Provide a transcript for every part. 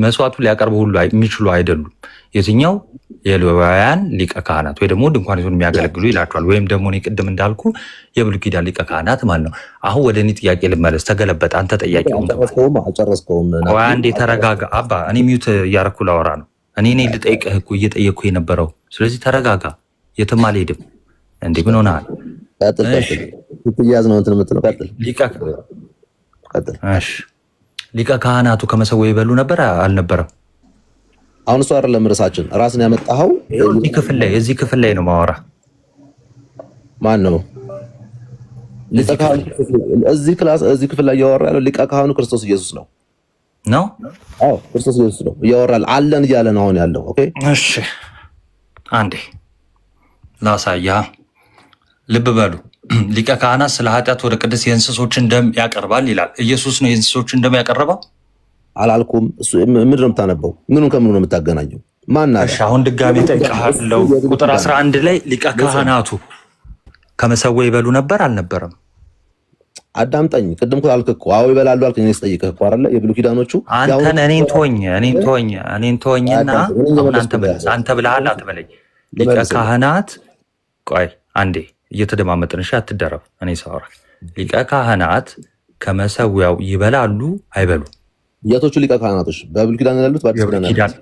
መስዋዕቱ ሊያቀርቡ ሁሉ የሚችሉ አይደሉም። የትኛው የሌዋውያን ሊቀ ካህናት ወይ ደግሞ ድንኳኒቱን የሚያገለግሉ ይላቸዋል። ወይም ደግሞ እኔ ቅድም እንዳልኩ የብሉይ ኪዳን ሊቀ ካህናት ማለት ነው። አሁን ወደ እኔ ጥያቄ ልመለስ። ተገለበጠ። አንተ ጠያቂ አንዴ ተረጋጋ። አባ እኔ ሚዩት እያረኩ ላወራ ነው። እኔ ልጠይቅህ እኮ እየጠየቅኩ የነበረው። ስለዚህ ተረጋጋ። የትም አልሄድም። እንዴ ምን ሆነሃል? ሊቀ ካህናቱ ከመሰዊያው ይበሉ ነበር አልነበረም? አሁን እሱ አይደለም ርዕሳችን። ራስን ያመጣኸው እዚህ ክፍል ላይ ነው ማወራ። ማን ነው እዚህ ክፍል ላይ እያወራ ያለው? ሊቀ ካህኑ ክርስቶስ ኢየሱስ ነው። አዎ ክርስቶስ ኢየሱስ ነው እያወራል አለን እያለ ነው አሁን ያለው። ኦኬ እሺ፣ አንዴ ላሳያ። ልብ በሉ። ሊቀ ካህናት ስለ ኃጢአት ወደ ቅድስ የእንስሶችን ደም ያቀርባል ይላል። ኢየሱስ ነው የእንስሶችን ደም ያቀረበው አላልኩም? እሱ ምንድን ነው የምታነበው? ምኑን ከምኑ ነው የምታገናኘው? ማን አለ? እሺ አሁን ድጋሜ ጠይቀሃለሁ። ቁጥር 11 ላይ ሊቀ ካህናቱ ከመሰዊያው ይበሉ ነበር አልነበረም? አዳምጠኝ። ቅድም እኮ አልክ እኮ አዎ ይበላሉ አልክ። እኔ ስጠይቅህ እኮ አይደለ የብሉይ ኪዳኖቹ አንተን እኔን ተወኝና አሁን አንተ መለስ። አንተ ብለሃል አትበለኝ። ሊቀ ካህናት ቆይ አንዴ እየተደማመጥን እሺ፣ አትደረብ። እኔ ሳወራ ሊቀ ካህናት ከመሰዊያው ይበላሉ አይበሉ? የቶቹ ሊቀ ካህናቶች በብሉይ ኪዳን ያሉት? በአዲስ ኪዳን ያሉት?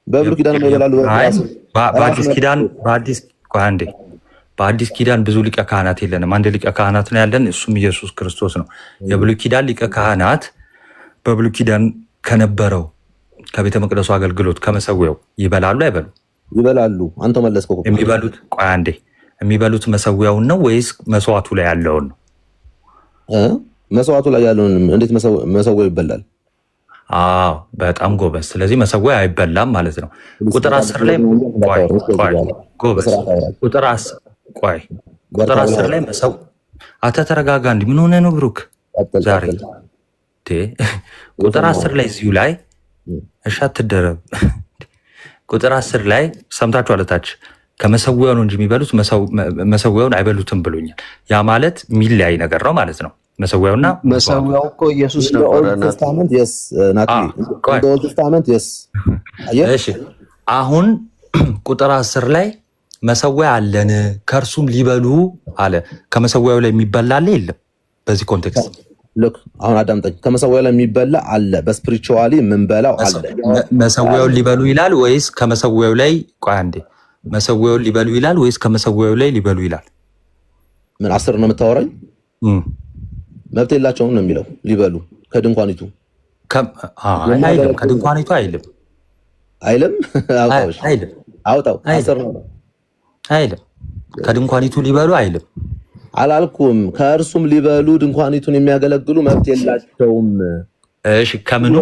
በብሉይ ኪዳን ይበላሉ። በአዲስ ኪዳን ብዙ ሊቀ ካህናት የለንም። አንድ ሊቀ ካህናት ነው ያለን፣ እሱም ኢየሱስ ክርስቶስ ነው። የብሉይ ኪዳን ሊቀ ካህናት በብሉይ ኪዳን ከነበረው ከቤተ መቅደሱ አገልግሎት ከመሰዊያው ይበላሉ አይበሉ? ይበላሉ። አንተ መለስከው። የሚበሉት ቆይ አንዴ የሚበሉት መሰዊያውን ነው ወይስ መስዋዕቱ ላይ ያለውን ነው? መስዋዕቱ ላይ ያለውን። እንዴት መሰዊያው ይበላል? አዎ በጣም ጎበዝ። ስለዚህ መሰዊያ አይበላም ማለት ነው። ቁጥር 10 ላይ ጎበዝ። ቁጥር 10 ላይ ተረጋጋ። እንዲህ ምን ሆነ ነው ብሩክ ዛሬ? ቁጥር 10 ላይ እዚሁ ላይ እሺ አትደረብ። ቁጥር 10 ላይ ሰምታችሁ አለታች ከመሰዊያው ነው እንጂ የሚበሉት መሰዊያውን አይበሉትም ብሎኛል። ያ ማለት ሚለያይ ነገር ነው ማለት ነው። መሰዊያውና መሰዊያው እኮ ኢየሱስ ነበር። እሺ አሁን ቁጥር 10 ላይ መሰዊያ አለን ከእርሱም ሊበሉ አለ። ከመሰዊያው ላይ የሚበላ አለ የለም? በዚህ ኮንቴክስት ልክ አሁን አዳምጠኝ። ከመሰዊያው ላይ የሚበላ አለ፣ በስፒሪቹዋሊ የምንበላው አለ። መሰዊያውን ሊበሉ ይላል ወይስ ከመሰዊያው ላይ? ቆይ አንዴ መሰዊያውን ሊበሉ ይላል ወይስ ከመሰዊያው ላይ ሊበሉ ይላል? ምን 10 ነው የምታወራኝ? መብት የላቸውም ነው የሚለው። ሊበሉ ከድንኳኒቱ አይልም። ከድንኳኒቱ አይልም። አውጣው 10 ነው አይልም። ከድንኳኒቱ ሊበሉ አይልም አላልኩም። ከእርሱም ሊበሉ ድንኳኒቱን የሚያገለግሉ መብት የላቸውም። እሺ ከምኑ?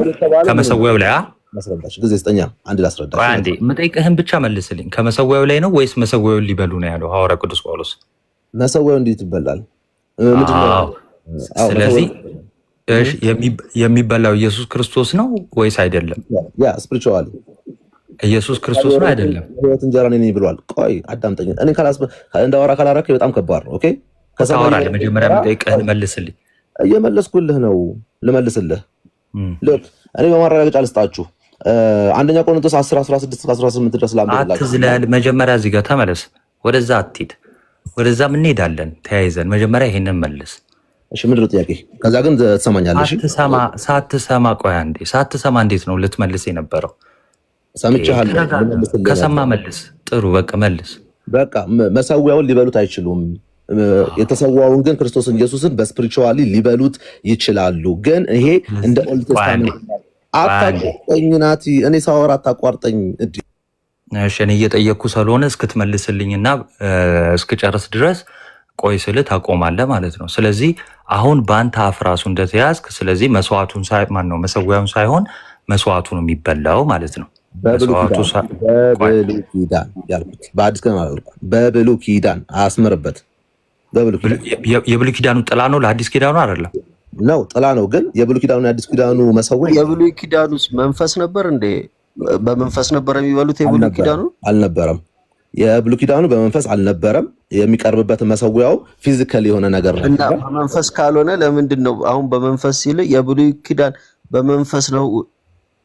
ከመሰዊያው ላይ ማስረዳሽ ጊዜ ስጠኛ። አንድ ላስረዳሽ። አንዴ የምጠይቅህን ብቻ መልስልኝ። ከመሰዊያው ላይ ነው ወይስ መሰዊያውን ሊበሉ ነው ያለው ሐዋርያ ቅዱስ ጳውሎስ? መሰዊያው እንዴት ይበላል? ስለዚህ የሚበላው ኢየሱስ ክርስቶስ ነው ወይስ አይደለም? ያ ስፒሪቹዋሊ ኢየሱስ ክርስቶስ ነው አይደለም? ህይወት እንጀራ ነኝ ብሏል። ቆይ አዳምጠኝ። እኔ እንዳወራ ካላረክ በጣም ከባድ ነው። ኦኬ ከሰማራ ለመጀመሪያ የምጠይቅህን መልስልኝ። እየመለስኩልህ ነው። ልመልስልህ። ልክ እኔ በማረጋገጫ ልስጣችሁ። አንደኛ ቆሮንቶስ 10:16-18 ድረስ አትዝለል። መጀመሪያ እዚህ ጋር ተመለስ። ወደዛ አትሂድ። ወደዛም እንሄዳለን ተያይዘን። መጀመሪያ ይሄንን መልስ። እሺ ምንድን ነው ጥያቄ? ከዛ ግን ትሰማኛለሽ። ሳትሰማ ቆይ አንዴ። ሳትሰማ እንዴት ነው ልትመልስ የነበረው? ሰምቻለሁ። ከሰማ መልስ። ጥሩ በቃ መልስ። በቃ መሰዊያውን ሊበሉት አይችሉም። የተሰዋውን ግን ክርስቶስን ኢየሱስን በስፒሪቹዋሊ ሊበሉት ይችላሉ። ግን ይሄ እንደ ኦልድ ቴስታመንት አታቋርጠኝ ናቲ። እኔ ሳወራ አታቋርጠኝ። እሺ እኔ እየጠየቅኩ ስለሆነ እስክትመልስልኝና እስክጨርስ ድረስ ቆይ ስልህ ታቆማለህ ማለት ነው። ስለዚህ አሁን በአንተ አፍ ራሱ እንደተያዝክ፣ ስለዚህ መስዋዕቱን መሰዊያውን ሳይሆን መስዋዕቱ ነው የሚበላው ማለት ነው። በብሉይ ኪዳን ያልኩት በአዲስ ኪዳን አላልኩም። በብሉይ ኪዳን አስምርበት። የብሉይ ኪዳኑ ጥላ ነው ለአዲስ ኪዳኑ አይደለም ነው? ጥላ ነው። ግን የብሉይ ኪዳኑ የአዲስ ኪዳኑ መሰዊያ የብሉይ ኪዳኑስ መንፈስ ነበር እንዴ? በመንፈስ ነበር የሚበሉት። የብሉይ ኪዳኑ አልነበረም። የብሉይ ኪዳኑ በመንፈስ አልነበረም። የሚቀርብበት መሰዊያው ፊዚካል የሆነ ነገር ነው። እና በመንፈስ ካልሆነ ለምንድን ነው አሁን በመንፈስ ሲል የብሉይ ኪዳን በመንፈስ ነው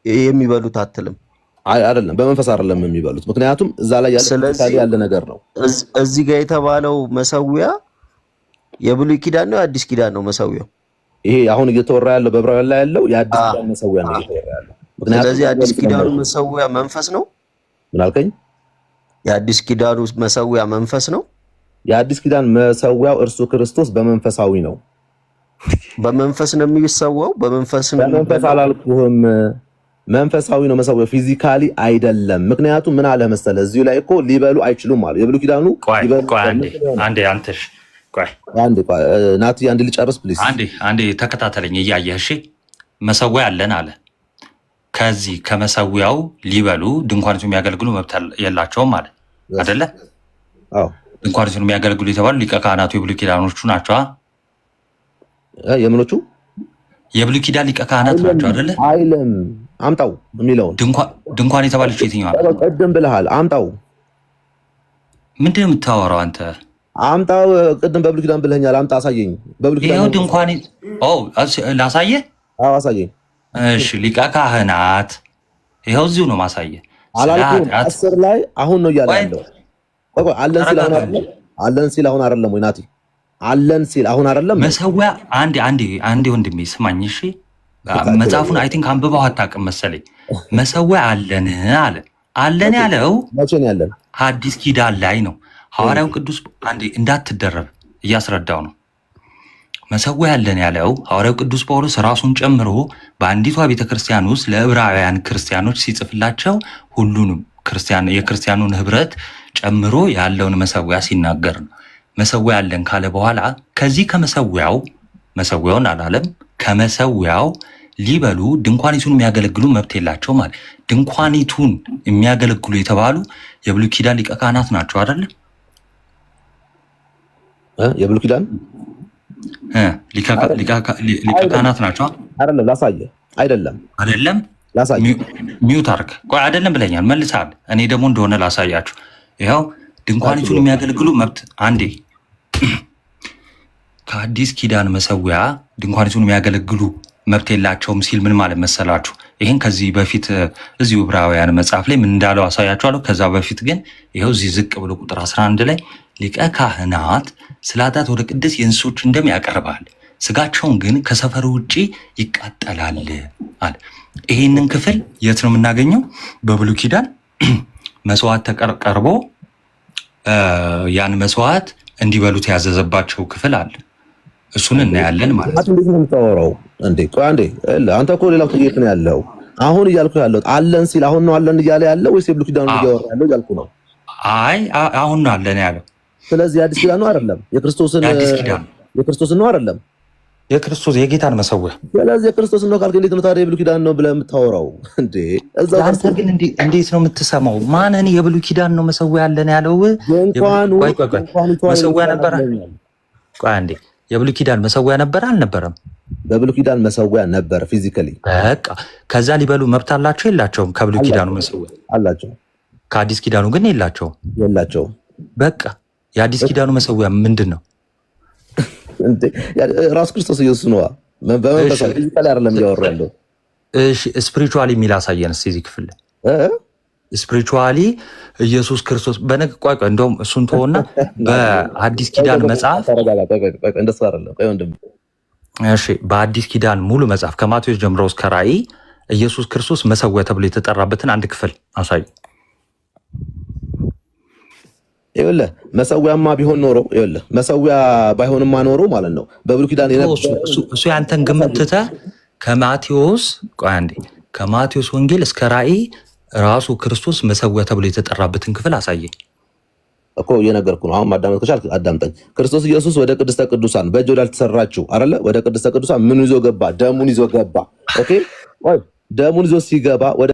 የሚበሉት አትልም? አይደለም፣ በመንፈስ አይደለም የሚበሉት፣ ምክንያቱም እዛ ላይ ያለ ነገር ነው። እዚህ ጋር የተባለው መሰዊያ የብሉይ ኪዳን ነው የአዲስ ኪዳን ነው መሰዊያው? ይሄ አሁን እየተወራ ያለው በዕብራውያን ላይ ያለው የአዲስ ኪዳን መሰዊያ ነው እየተወራ ያለው። ስለዚህ የአዲስ ኪዳኑ መሰዊያ መንፈስ ነው። ምን አልከኝ? የአዲስ ኪዳኑ መሰዊያ መንፈስ ነው። የአዲስ ኪዳን መሰዊያው እርሱ ክርስቶስ በመንፈሳዊ ነው። በመንፈስ ነው የሚሰዋው። በመንፈስ አላልኩህም። መንፈሳዊ ነው መሰዊያው፣ ፊዚካሊ አይደለም። ምክንያቱም ምን አለ መሰለህ እዚሁ ላይ እኮ ሊበሉ አይችሉም አለ የብሉይ ኪዳኑ። ናቲ አንድ ልጨርስ ፕሊዝ። አንዴ ተከታተለኝ እያየህ እሺ። መሰዊያ አለን አለ። ከዚህ ከመሰዊያው ሊበሉ ድንኳኒቱ የሚያገለግሉ መብት የላቸውም አለ አይደለ? ድንኳኒቱን የሚያገለግሉ የተባሉ ሊቀ ካህናቱ የብሉይ ኪዳኖቹ ናቸው። የምኖቹ የብሉይ ኪዳን ሊቀ ካህናት ናቸው አይደለ? አይልም። አምጣው የሚለውን ድንኳን የተባለችው የትኛዋ ነው? ቅድም ብለሃል። አምጣው። ምንድን ነው የምታወራው አንተ? አምጣው። ቅድም በብሉይ ኪዳን ብለኸኛል። አምጣ፣ አሳየኝ። በብሉይ ኪዳን ይኸው ድንኳን። ላሳየህ? አዎ አሳየኝ። እሺ ሊቀ ካህናት ይኸው እዚሁ ነው ማሳየህ። አላልኩም? 10 ላይ አሁን ነው እያለ ያለው። አለን ሲል አሁን አይደለም ወይ ናቲ? አለን ሲል አሁን አይደለም መሰዊያ። አንዴ ወንድሜ ስማኝ እሺ። መጽሐፉን አይ ቲንክ አንብበው አታውቅም መሰለኝ። መሰዊያ አለን አለ። አለን ያለው መቼ ነው ያለን? ሐዲስ ኪዳን ላይ ነው። ሐዋርያው ቅዱስ አንዴ እንዳትደረብ እያስረዳው ነው። መሰዊያ ያለን ያለው ሐዋርያው ቅዱስ ጳውሎስ ራሱን ጨምሮ በአንዲቷ ቤተክርስቲያን ውስጥ ለዕብራውያን ክርስቲያኖች ሲጽፍላቸው ሁሉንም የክርስቲያኑን ህብረት ጨምሮ ያለውን መሰዊያ ሲናገር ነው። መሰዊያ ያለን ካለ በኋላ ከዚህ መሰዊያውን አላለም። ከመሰዊያው ሊበሉ ድንኳኒቱን የሚያገለግሉ መብት የላቸው ማለት። ድንኳኒቱን የሚያገለግሉ የተባሉ የብሉይ ኪዳን ሊቀ ካህናት ናቸው አይደለ? የብሉይ ኪዳን ሊቀ ካህናት ናቸው አይደለም? ላሳየህ። አይደለም ላሳየህ። ሚውት አድርግ። ቆይ አይደለም ብለኛል፣ መልሰሃል። እኔ ደግሞ እንደሆነ ላሳያችሁ። ይኸው ድንኳኒቱን የሚያገለግሉ መብት አንዴ ከአዲስ ኪዳን መሰዊያ ድንኳኒቱን የሚያገለግሉ መብት የላቸውም ሲል ምን ማለት መሰላችሁ? ይህን ከዚህ በፊት እዚሁ ዕብራውያን መጽሐፍ ላይ ምን እንዳለው አሳያችኋለሁ። ከዛ በፊት ግን ይኸው እዚህ ዝቅ ብሎ ቁጥር 11 ላይ ሊቀ ካህናት ስለ ኃጢአት ወደ ቅድስ የእንስሶች ደም ያቀርባል፣ ስጋቸውን ግን ከሰፈሩ ውጭ ይቃጠላል አለ። ይህንን ክፍል የት ነው የምናገኘው? በብሉይ ኪዳን መስዋዕት ተቀርቦ ያን መስዋዕት እንዲበሉት ያዘዘባቸው ክፍል አለ። እሱን እናያለን ማለት ነው። እንዴት ነው የምታወራው እንዴ? ቆይ አንዴ፣ አንተ እኮ ሌላው ጥያቄ ነው ያለው። አሁን እያልኩ ያለው አለን ሲል አሁን ነው አለን እያለ ያለው ወይስ የብሉይ ኪዳኑ እያወራ ያለው እያልኩ ነው። አይ አሁን ነው አለን ያለው። ስለዚህ አዲስ ኪዳን ነው አይደለም? የክርስቶስን ነው አይደለም? የክርስቶስ የጌታን መሰዊያ። ስለዚህ የክርስቶስን ነው ካልክ እንዴት ነው ታዲያ የብሉይ ኪዳን ነው ብለህ የምታወራው እንዴ? አንተ ግን እንዴት ነው የምትሰማው? ማንን የብሉይ ኪዳን ነው መሰዊያ ያለን ያለው? ድንኳኑ መሰዊያ ነበረ። ቆይ አንዴ፣ የብሉይ ኪዳን መሰዊያ ነበረ አልነበረም? በብሉይ ኪዳን መሰዊያ ነበር ፊዚካሊ። በቃ ከዛ ሊበሉ መብት አላቸው የላቸውም? ከብሉይ ኪዳኑ መሰዊያ አላቸው፣ ከአዲስ ኪዳኑ ግን የላቸውም። በቃ የአዲስ ኪዳኑ መሰዊያ ምንድን ነው? ራሱ ክርስቶስ ኢየሱስ ነው። በመንፈሳዊ ፊዚካሊ አይደለም እያወራ ያለው። እሺ ስፒሪቹዋሊ የሚል አሳየን እስኪ እዚህ ክፍል ስፒሪቹዋሊ ኢየሱስ ክርስቶስ በነቋቋ እንደውም እሱን ተወና በአዲስ ኪዳን መጽሐፍ እንደሱ አይደለም። ቆይ ወንድም፣ እሺ በአዲስ ኪዳን ሙሉ መጽሐፍ ከማቴዎስ ጀምሮ እስከ ራእይ ኢየሱስ ክርስቶስ መሰዊያ ተብሎ የተጠራበትን አንድ ክፍል አሳይ። ይኸውልህ መሰዊያማ ቢሆን ኖሮ ይኸውልህ መሰዊያ ባይሆንማ ኖሮ ማለት ነው በብሉይ ኪዳን እሱ ያንተን ግምት ትተህ ከማቴዎስ ወንጌል እስከ ራእይ ራሱ ክርስቶስ መሰዊያ ተብሎ የተጠራበትን ክፍል አሳየኝ እኮ እየነገርኩ ነው። አሁን ማዳመጥ ከቻልክ አዳምጠኝ። ክርስቶስ ኢየሱስ ወደ ቅድስተ ቅዱሳን በእጅ ወዳልተሰራችው አይደለ? ወደ ቅድስተ ቅዱሳን ምን ይዞ ገባ? ደሙን ይዞ ገባ። ኦኬ፣ ወይ ደሙን ይዞ ሲገባ ወደ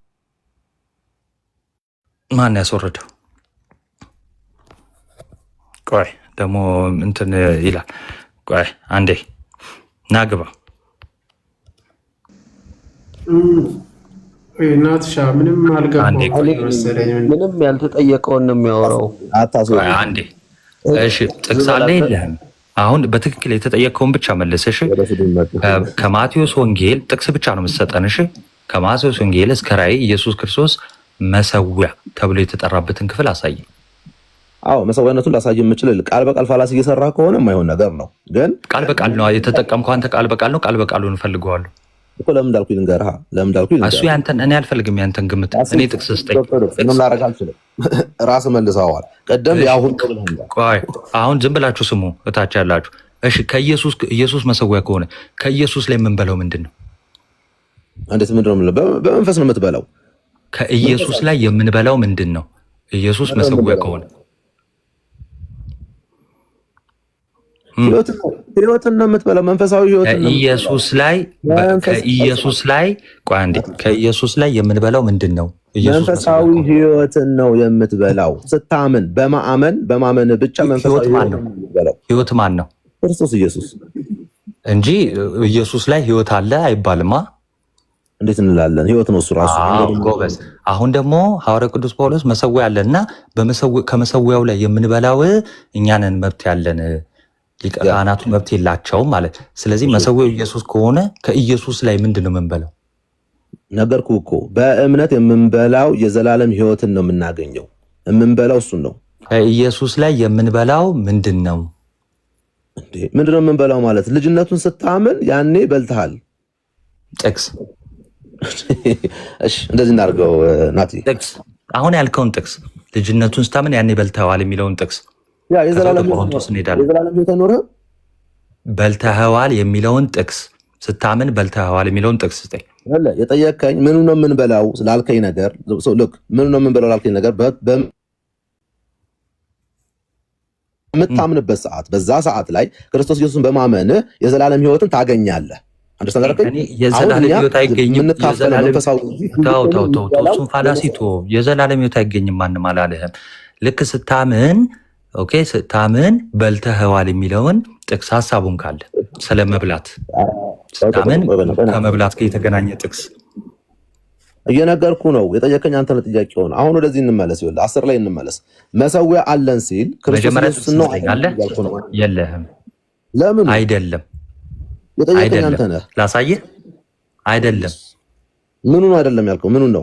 ማን ያስወረደው? ቆይ ደግሞ እንትን ይላል። ቆይ አንዴ ናግባ ናትሻ ምንም ምንም ያልተጠየቀውን ነው የሚያወራው። አንዴ እሺ፣ ጥቅስ አለ የለህም? አሁን በትክክል የተጠየቀውን ብቻ መልስ። እሺ፣ ከማቴዎስ ወንጌል ጥቅስ ብቻ ነው የምትሰጠን። እሺ፣ ከማቴዎስ ወንጌል እስከ ራእይ ኢየሱስ ክርስቶስ መሰዊያ ተብሎ የተጠራበትን ክፍል አሳይ። አዎ መሰዊያነቱን ላሳይ የምችል ቃል በቃል ፋላሲ እየሰራ ከሆነ የማይሆን ነገር ነው። ግን ቃል በቃል ነው የተጠቀምከው አንተ። ቃል በቃል ነው። ቃል በቃሉን ፈልገዋለሁ እኮ ለምን እንዳልኩኝ ልንገርህ። እሱ ያንተን እኔ አልፈልግም። ያንተን ግምት እኔ ጥቅስ ስጠኝ። ምንም ላደርግ አልችልም። ራስ መልሰዋል። ቀደም ያሁን ቆይ አሁን ዝም ብላችሁ ስሙ እታች ያላችሁ። እሺ ኢየሱስ መሰዊያ ከሆነ ከኢየሱስ ላይ የምንበላው ምንድን ነው? እንዴት ምንድን ነው? በመንፈስ ነው የምትበላው። ከኢየሱስ ላይ የምንበላው ምንድን ነው? ኢየሱስ መሰዊያ ከሆነ ህይወትን ነው የምትበላው። መንፈሳዊ ህይወት ከኢየሱስ ላይ ቆይ አንዴ፣ ከኢየሱስ ላይ የምንበላው ምንድን ነው? መንፈሳዊ ህይወትን ነው የምትበላው። ስታምን በማመን ብቻ መንፈሳዊ ህይወት ማን ነው? ክርስቶስ ኢየሱስ እንጂ ኢየሱስ ላይ ህይወት አለ አይባልማ። እንዴት እንላለን? ህይወት ነው እሱ ራሱ። ጎበዝ። አሁን ደግሞ ሐዋርያው ቅዱስ ጳውሎስ መሰዊያ አለና ከመሰዊያው ላይ የምንበላው እኛንን መብት ያለን ሊቀ ካህናቱ መብት የላቸውም ማለት። ስለዚህ መሰዊያው ኢየሱስ ከሆነ ከኢየሱስ ላይ ምንድን ነው የምንበላው? ነገርኩህ እኮ በእምነት የምንበላው የዘላለም ህይወትን ነው የምናገኘው። የምንበላው እሱን ነው። ከኢየሱስ ላይ የምንበላው ምንድን ነው? ምንድን ነው የምንበላው ማለት? ልጅነቱን ስታምን ያኔ በልተሃል። ጥቅስ እሺ፣ እንደዚህ እናድርገው ናቲ። ጥቅስ አሁን ያልከውን ጥቅስ ልጅነቱን ስታምን ያኔ በልተዋል የሚለውን ጥቅስ የዘላለም ህይወት ኖረ በልተኸዋል የሚለውን ጥቅስ ስታምን በልተኸዋል የሚለውን ጥቅስ ስጠኝ። የጠየቀኝ ምኑ ነው የምንበላው ስላልከኝ ነገር ምኑ ነው የምንበላው ላልከኝ ነገር በምታምንበት ሰዓት በዛ ሰዓት ላይ ክርስቶስ ኢየሱስን በማመን የዘላለም ህይወትን ታገኛለህ። የዘላለም ህይወት አይገኝም። እሱን ፋላሲቶ የዘላለም ህይወት አይገኝም ማንም አላለህም። ልክ ስታምን ስታምን በልተኸዋል የሚለውን ጥቅስ ሀሳቡን ካለ ስለመብላት ስታምን ከመብላት ጋር የተገናኘ ጥቅስ እየነገርኩ ነው። የጠየቀኝ አንተ ነው ጥያቄ ሆነ። አሁን ወደዚህ እንመለስ። ይኸውልህ 10 ላይ እንመለስ። መሰዊያ አለን ሲል ክርስቶስ ኢየሱስ ነው የለህም። ለምን አይደለም? የጠየቀኝ አንተ ነህ። ላሳየህ። አይደለም። ምኑ ነው አይደለም ያልከው? ምኑ ነው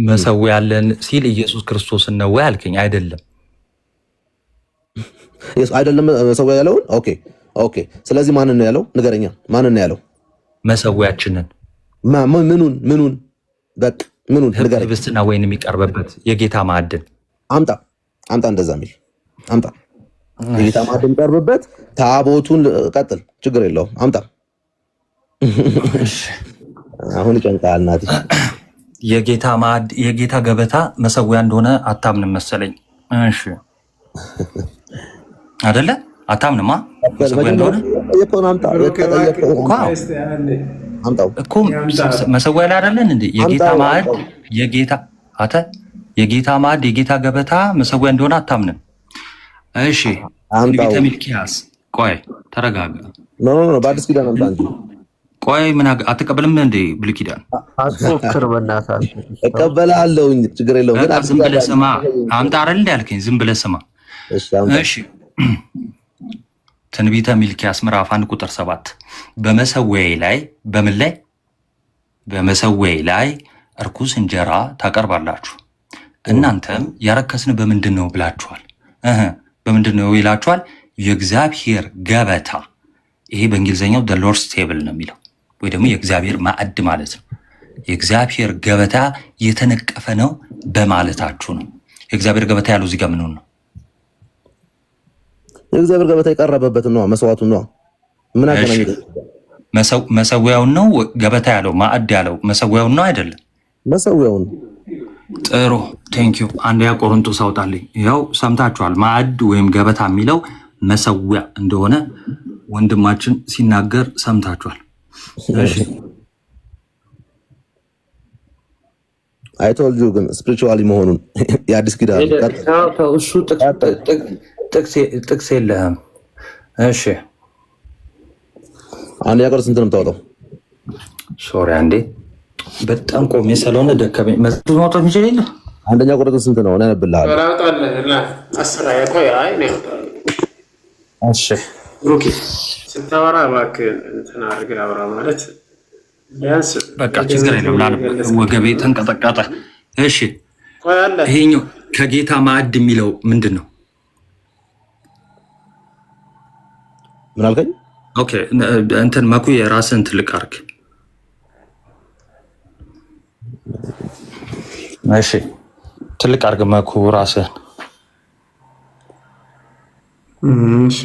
መሰዊያ አለን ሲል ኢየሱስ ክርስቶስን ነው ወይ አልከኝ? አይደለም አይደለም መሰዊያ ያለውን። ኦኬ ስለዚህ ማንን ነው ያለው? ንገረኛ። ማንን ነው ያለው? መሰዊያችንን። ምኑን በቃ ምኑን ንገረኝ። ህብስትና ወይን የሚቀርብበት የጌታ ማዕድን አምጣ። እንደዛ የሚል አምጣ። የጌታ ማዕድን የሚቀርብበት ታቦቱን ቀጥል፣ ችግር የለውም አምጣ። አሁን ይጨንቃል ናቲ። የጌታ ገበታ መሰዊያ እንደሆነ አታምንም መሰለኝ። እሺ አይደለ? አታምንማ መሰዊያ እንደሆነ እኮ መሰዊያ ላይ አይደለን እንዴ? የጌታ ማዕድ የጌታ ማዕድ የጌታ ገበታ መሰዊያ እንደሆነ አታምንም? እሺ ትንቢተ ሚልክያስ። ቆይ ተረጋጋ። በአዲስ ኪዳን አምጣ እንጂ። ቆይ ምን አትቀበልም እንዴ? ብሉይ ኪዳን አትፎክር በእናትህ። እቀበላለሁ፣ ችግር የለውም። ግን ዝም ብለህ ስማ። አምጣ አይደል እንዴ ያልከኝ? ዝም ብለህ ስማ። እሺ ትንቢተ ሚልክያስ ምዕራፍ 1 ቁጥር 7 በመሰዊያዬ ላይ በምን ላይ? በመሰዊያዬ ላይ እርኩስ እንጀራ ታቀርባላችሁ፣ እናንተም ያረከስን በምንድን ነው ብላችኋል። በምንድን ነው ይላችኋል? የእግዚአብሔር ገበታ። ይሄ በእንግሊዝኛው the Lord's table ነው የሚለው፣ ወይ ደግሞ የእግዚአብሔር ማዕድ ማለት ነው። የእግዚአብሔር ገበታ የተነቀፈ ነው በማለታችሁ ነው። የእግዚአብሔር ገበታ ያለው እዚህ ጋር ምን ነው? የእግዚአብሔር ገበታ የቀረበበት ነው፣ መስዋዕቱን ነው። ምን አገናኘው? መሰዊያውን ነው ገበታ ያለው ማዕድ ያለው መሰዊያውን ነው አይደለም? መሰዊያውን። ጥሩ ቴንኪዩ። አንደኛ ቆሮንቶስ አውጣልኝ። ያው ሰምታችኋል። ማዕድ ወይም ገበታ የሚለው መሰዊያ እንደሆነ ወንድማችን ሲናገር ሰምታችኋል። እሺ አይቶልጁ ግን ስፒሪቹዋሊ መሆኑን የአዲስ ኪዳን እሱ ጥቅስ የለህም። እሺ አንደኛ ቆሮንቶስ ስንት ነው የምታወጣው? ሶሪ አንዴ በጣም ቆሜ ስለሆነ ደከመኝ። መዝሙር ማውጣት የሚችል የለ። አንደኛ ቆሮንቶስ ስንት ነው? ነብልሃል። እሺ ብሩኬ ስታወራ እባክህ እንትን አድርገህ አውራ። ማለት በቃ ችግር የለም። ወገቤ ተንቀጠቀጠ። እሺ ይሄኛው ከጌታ ማዕድ የሚለው ምንድን ነው? ምን አልከኝ? ኦኬ እንትን መኩ የራስን ትልቅ አርግ። እሺ ትልቅ አርግ መኩ ራስን። እሺ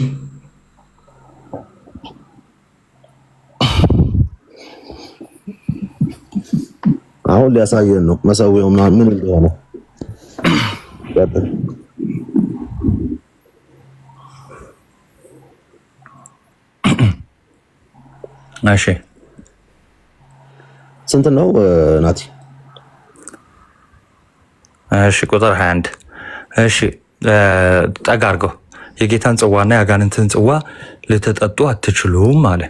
አሁን ሊያሳየን ነው መሰዊያው ምን እንደሆነ። እሺ ስንት ነው ናቲ? እሺ ቁጥር 21 እሺ ጠጋ አድርገው። የጌታን ጽዋና የአጋንንትን ጽዋ ልትጠጡ አትችሉም አለ።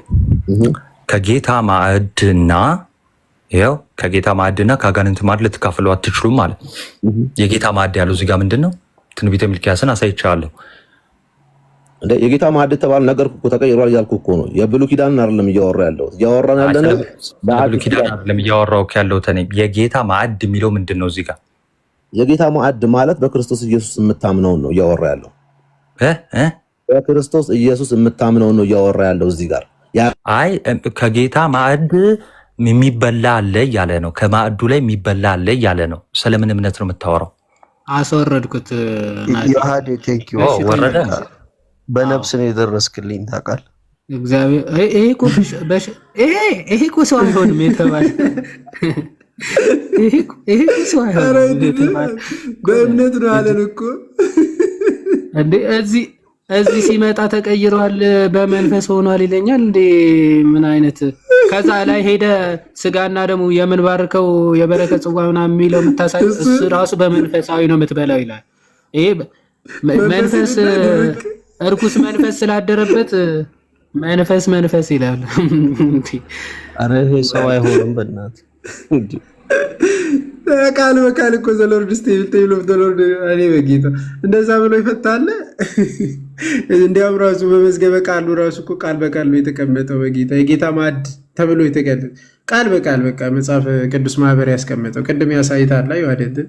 ከጌታ ማዕድና ያው ከጌታ ማዕድና ከአጋንንት ማዕድ ልትካፈሉ አትችሉም ማለት የጌታ ማዕድ ያለው እዚህ ጋር ምንድን ነው? ትንቢተ ሚልክያስን አሳይቻለሁ። እንደ የጌታ ማዕድ ተባለ ነገር እኮ ተቀይሯል እያልኩ እኮ ነው። የብሉይ ኪዳንን አይደለም እያወራ ያለው። እያወራን ያለነው በብሉይ ኪዳን አይደለም እያወራው ያለው። ተኔ የጌታ ማዕድ የሚለው ምንድን ነው? እዚህ ጋር የጌታ ማዕድ ማለት በክርስቶስ ኢየሱስ የምታምነውን ነው እያወራ ያለው። በክርስቶስ ኢየሱስ የምታምነውን ነው እያወራ ያለው እዚህ ጋር። አይ ከጌታ ማዕድ የሚበላ አለ እያለ ነው። ከማዕዱ ላይ የሚበላ አለ እያለ ነው። ስለምን እምነት ነው የምታወራው? አስወረድኩት። ወረደ። በነፍስ ነው የደረስክልኝ ታውቃለህ። እግዚአብሔር ይሄ እኮ ሰው አይሆንም የተባለ ይሄ እኮ ሰው አይሆንም የተባለ በእምነት ነው አለን እኮ እንዴ። እዚህ ሲመጣ ተቀይሯል፣ በመንፈስ ሆኗል ይለኛል እንዴ። ምን አይነት ከዛ ላይ ሄደ ስጋና ደግሞ የምንባርከው የበረከት ጽዋ ምናምን የሚለው የምታሳይ እሱ ራሱ በመንፈሳዊ ነው የምትበላው ይላል። ይሄ መንፈስ እርኩስ መንፈስ ስላደረበት መንፈስ ይላል። አረ ይሄ ሰው አይሆንም በእናትህ። ቃል በቃል እኮ ዘሎርድ ስቴብል ኦፍ ዘሎርድ እኔ በጌታ እንደዛ ብሎ ይፈታል። እንዲያውም ራሱ በመዝገበ ቃሉ ራሱ እኮ ቃል በቃል ነው የተቀመጠው። በጌታ የጌታ ማዕድ ተብሎ የተቀመጠ ቃል በቃል በቃ መጽሐፍ ቅዱስ ማህበር ያስቀመጠው ቅድም ያሳይታል ላይ አይደል?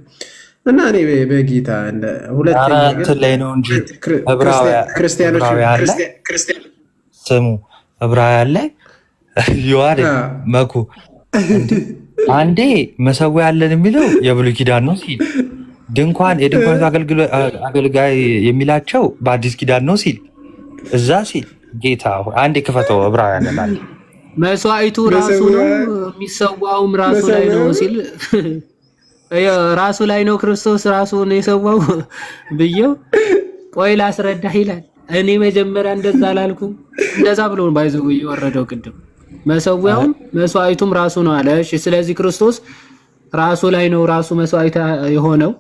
እና እኔ በጌታ እንደ ሁለተኛ ላይ ነው እንጂ ክርስቲያኖች ስሙ ዕብራውያን ላይ ይዋል መኩ አንዴ መሰዊያ ያለን የሚለው የብሉይ ኪዳን ነው ሲል የድንኳን አገልጋይ የሚላቸው በአዲስ ኪዳን ነው ሲል እዛ ሲል ጌታ አንዴ ክፈተው ዕብራውያን ላይ መስዋዕቱ ራሱ ነው የሚሰዋውም ራሱ ላይ ነው ሲል ራሱ ላይ ነው ክርስቶስ ራሱን የሰዋው ብዬው ቆይ ላስረዳህ ይላል። እኔ መጀመሪያ እንደዛ አላልኩም። እንደዛ ብሎ ባይዘው የወረደው ቅድም መሰዊያውም መስዋዕቱም ራሱ ነው አለ። እሺ ስለዚህ ክርስቶስ ራሱ ላይ ነው ራሱ መስዋዕት የሆነው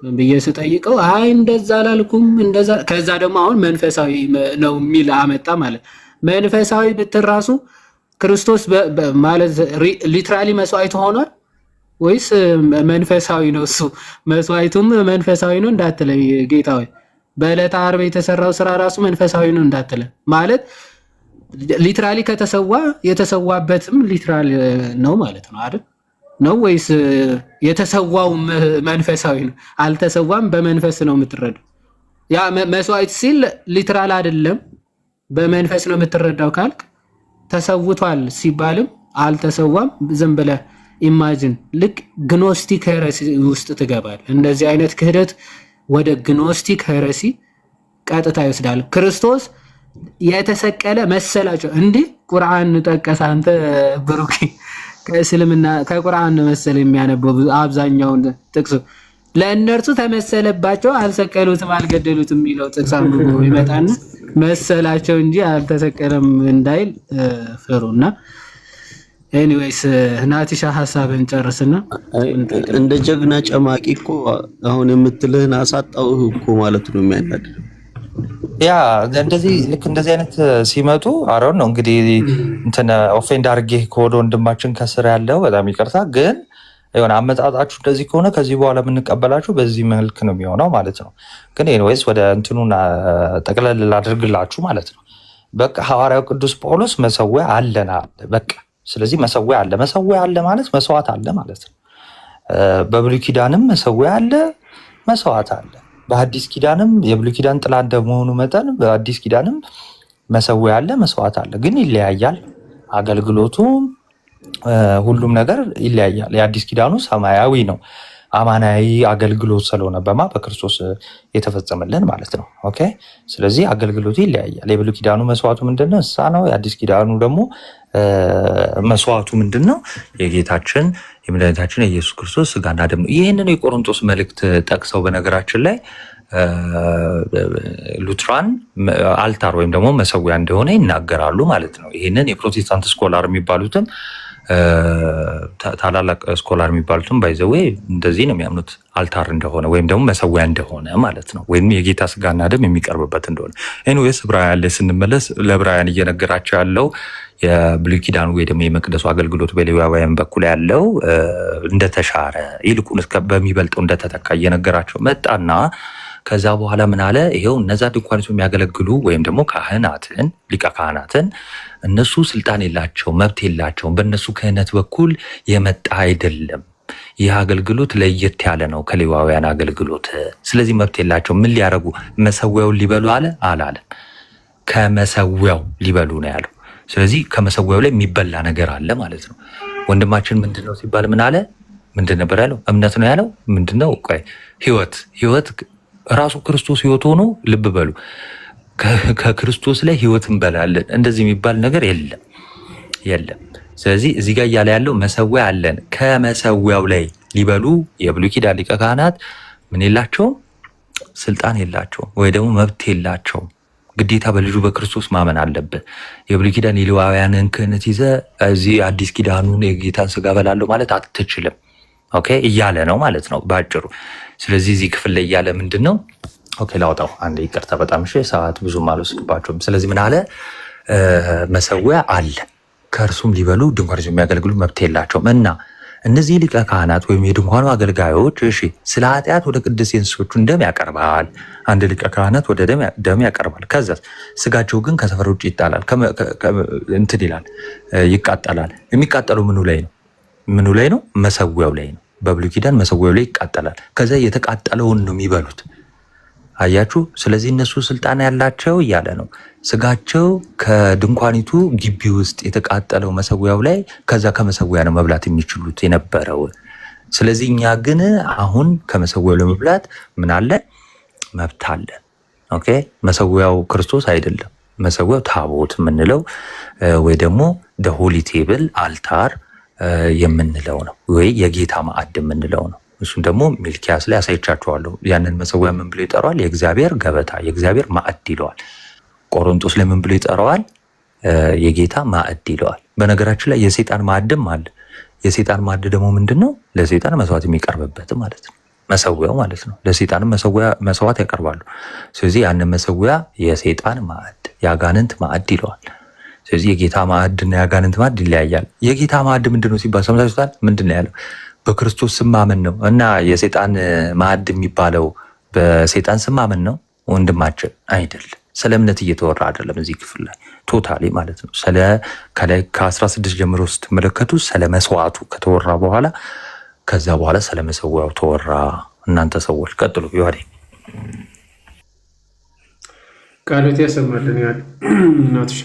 ብዬ ስጠይቀው አይ እንደዛ አላልኩም እንደዛ። ከዛ ደግሞ አሁን መንፈሳዊ ነው የሚል አመጣ ማለት መንፈሳዊ ብትል ራሱ ክርስቶስ ማለት ሊትራሊ መስዋዕት ሆኗል ወይስ መንፈሳዊ ነው? እሱ መስዋዕቱም መንፈሳዊ ነው እንዳትለኝ ጌታ ሆይ። በዕለተ ዓርብ የተሰራው ስራ ራሱ መንፈሳዊ ነው እንዳትለኝ ማለት ሊትራሊ ከተሰዋ የተሰዋበትም ሊትራል ነው ማለት ነው አይደል? ነው ወይስ የተሰዋው መንፈሳዊ ነው? አልተሰዋም በመንፈስ ነው የምትረዳው። ያ መስዋዕት ሲል ሊትራል አይደለም በመንፈስ ነው የምትረዳው ካልክ ተሰውቷል ሲባልም አልተሰዋም ዝም ብለህ ኢማጂን ልክ ግኖስቲክ ሄረሲ ውስጥ ትገባል። እንደዚህ አይነት ክህደት ወደ ግኖስቲክ ሄረሲ ቀጥታ ይወስዳል። ክርስቶስ የተሰቀለ መሰላቸው እንዴ? ቁርአን ጠቀሰ አንተ ብሩክ ከእስልምና ከቁርአን መሰል የሚያነበው አብዛኛውን ጥቅስ ለእነርሱ ተመሰለባቸው አልሰቀሉትም አልገደሉትም የሚለው ጥቅስ አንብቦ ይመጣና መሰላቸው እንጂ አልተሰቀለም እንዳይል ፍሩና። ኤኒዌይስ ናቲሻ ሀሳብን ጨርስና እንደ ጀግና ጨማቂ እኮ አሁን የምትልህን አሳጣውህ እኮ ማለት ነው የሚያናድድ። ያ እንደዚህ ልክ እንደዚህ አይነት ሲመጡ አረው ነው እንግዲህ እንትን ኦፌንድ አድርጌ ከወደ ወንድማችን ከስር ያለው በጣም ይቅርታ፣ ግን የሆነ አመጣጣችሁ እንደዚህ ከሆነ ከዚህ በኋላ የምንቀበላችሁ በዚህ መልክ ነው የሚሆነው ማለት ነው። ግን ኤኒዌይስ ወደ እንትኑን ጠቅለል ላድርግላችሁ ማለት ነው። በቃ ሐዋርያው ቅዱስ ጳውሎስ መሰዊያ አለና በቃ ስለዚህ መሰዊያ አለ ማለት መስዋዕት አለ ማለት ነው። በብሉይ ኪዳንም መሰዊያ አለ፣ መስዋዕት አለ። በአዲስ ኪዳንም የብሉይ ኪዳን ጥላ እንደመሆኑ መጠን በአዲስ ኪዳንም መሰዊያ አለ፣ መስዋዕት አለ። ግን ይለያያል አገልግሎቱ፣ ሁሉም ነገር ይለያያል። የአዲስ ኪዳኑ ሰማያዊ ነው፣ አማናዊ አገልግሎት ስለሆነ በክርስቶስ የተፈጸመልን ማለት ነው። ኦኬ። ስለዚህ አገልግሎቱ ይለያያል። የብሉይ ኪዳኑ መስዋዕቱ ምንድነው? እንስሳ ነው። የአዲስ ኪዳኑ ደግሞ መስዋዕቱ ምንድነው? የጌታችን የመድኃኒታችን የኢየሱስ ክርስቶስ ስጋና ደም ነው። ይህንን የቆሮንቶስ መልእክት ጠቅሰው በነገራችን ላይ ሉትራን አልታር ወይም ደግሞ መሰዊያ እንደሆነ ይናገራሉ ማለት ነው። ይህንን የፕሮቴስታንት ስኮላር የሚባሉትም ታላላቅ ስኮላር የሚባሉትም ባይዘዌ እንደዚህ ነው የሚያምኑት፣ አልታር እንደሆነ ወይም ደግሞ መሰዊያ እንደሆነ ማለት ነው፣ ወይም የጌታ ስጋና ደም የሚቀርብበት እንደሆነ። ኤኒዌይስ ዕብራውያን ላይ ስንመለስ ለዕብራውያን እየነገራቸው ያለው የብሉይ ኪዳኑ ወይ ደግሞ የመቅደሱ አገልግሎት በሌዋውያን በኩል ያለው እንደተሻረ ይልቁን በሚበልጠው እንደተተካ እየነገራቸው መጣና ከዛ በኋላ ምን አለ? ይሄው እነዛ ድንኳን የሚያገለግሉ ወይም ደግሞ ካህናትን ሊቀ ካህናትን እነሱ ስልጣን የላቸው መብት የላቸውም፣ በእነሱ ክህነት በኩል የመጣ አይደለም። ይህ አገልግሎት ለየት ያለ ነው ከሌዋውያን አገልግሎት። ስለዚህ መብት የላቸው። ምን ሊያረጉ? መሰዊያውን ሊበሉ አለ አላለም? ከመሰዊያው ሊበሉ ነው ያለው። ስለዚህ ከመሰዊያው ላይ የሚበላ ነገር አለ ማለት ነው። ወንድማችን ምንድነው ሲባል ምን አለ? ምንድን ነበር ያለው? እምነት ነው ያለው። ምንድነው? ቆይ ህይወት ራሱ ክርስቶስ ህይወት ሆኖ ልብ በሉ፣ ከክርስቶስ ላይ ህይወት እንበላለን። እንደዚህ የሚባል ነገር የለም። ስለዚህ እዚህ ጋር እያለ ያለው መሰዊያ አለን፣ ከመሰዊያው ላይ ሊበሉ የብሉይ ኪዳን ሊቀ ካህናት ምን የላቸውም? ስልጣን የላቸውም ወይ ደግሞ መብት የላቸውም። ግዴታ በልጁ በክርስቶስ ማመን አለብህ። የብሉይ ኪዳን የሌዋውያንን ክህነት ይዘህ እዚህ አዲስ ኪዳኑን የጌታን ስጋ በላለሁ ማለት አትችልም። ኦኬ እያለ ነው ማለት ነው ባጭሩ። ስለዚህ እዚህ ክፍል ላይ እያለ ምንድን ነው? ኦኬ ላውጣው አንዴ፣ ይቅርታ በጣም እሺ፣ ሰዓት ብዙም አልወስድባቸውም። ስለዚህ ምን አለ? መሰዊያ አለ፣ ከእርሱም ሊበሉ ድንኳን የሚያገለግሉ መብት የላቸውም እና እነዚህ ሊቀ ካህናት ወይም የድንኳኑ አገልጋዮች እሺ ስለ ኃጢአት ወደ ቅድስት እንስሶቹን ደም ያቀርባል። አንድ ሊቀ ካህናት ወደ ደም ያቀርባል። ከዛ ስጋቸው ግን ከሰፈር ውጭ ይጣላል፣ እንትን ይላል፣ ይቃጠላል። የሚቃጠለው ምኑ ላይ ነው? መሰዊያው ላይ ነው። በብሉይ ኪዳን መሰዊያው ላይ ይቃጠላል። ከዛ የተቃጠለውን ነው የሚበሉት። አያችሁ። ስለዚህ እነሱ ስልጣን ያላቸው እያለ ነው። ስጋቸው ከድንኳኒቱ ግቢ ውስጥ የተቃጠለው መሰዊያው ላይ፣ ከዛ ከመሰዊያ ነው መብላት የሚችሉት የነበረው። ስለዚህ እኛ ግን አሁን ከመሰዊያው ለመብላት ምን አለ? መብት አለ። ኦኬ። መሰዊያው ክርስቶስ አይደለም። መሰዊያው ታቦት የምንለው ወይ ደግሞ ሆሊ ቴብል አልታር የምንለው ነው፣ ወይ የጌታ ማዕድ የምንለው ነው። እሱም ደግሞ ሚልኪያስ ላይ አሳይቻችኋለሁ። ያንን መሰዊያ ምን ብሎ ይጠራዋል? የእግዚአብሔር ገበታ፣ የእግዚአብሔር ማዕድ ይለዋል። ቆሮንቶስ ላይ ምን ብሎ ይጠራዋል? የጌታ ማዕድ ይለዋል። በነገራችን ላይ የሰይጣን ማዕድም አለ። የሰይጣን ማዕድ ደግሞ ምንድን ነው? ለሰይጣን መስዋዕት የሚቀርብበት ማለት ነው፣ መሰዊያው ማለት ነው። ለሰይጣንም መስዋዕት ያቀርባሉ። ስለዚህ ያንን መሰዊያ የሰይጣን ማዕድ፣ የአጋንንት ማዕድ ይለዋል። ስለዚህ የጌታ ማዕድ እና የአጋንንት ማዕድ ይለያያል። የጌታ ማዕድ ምንድን ነው ሲባል ሰምታችሁታል? ምንድን ነው ያለው? በክርስቶስ ስም ማመን ነው። እና የሰይጣን ማዕድ የሚባለው በሰይጣን ስም ማመን ነው ወንድማችን አይደለም። ስለ እምነት እየተወራ አይደለም እዚህ ክፍል ላይ ቶታሊ ማለት ነው። ስለ ከላይ ከ16 ጀምሮ ስትመለከቱ ስለ መስዋዕቱ ከተወራ በኋላ ከዛ በኋላ ስለ መሰዊያው ተወራ። እናንተ ሰዎች ቀጥሉ። ይዋዴ ቃሉት ያሰማልን። ይዋዴ እናትሽ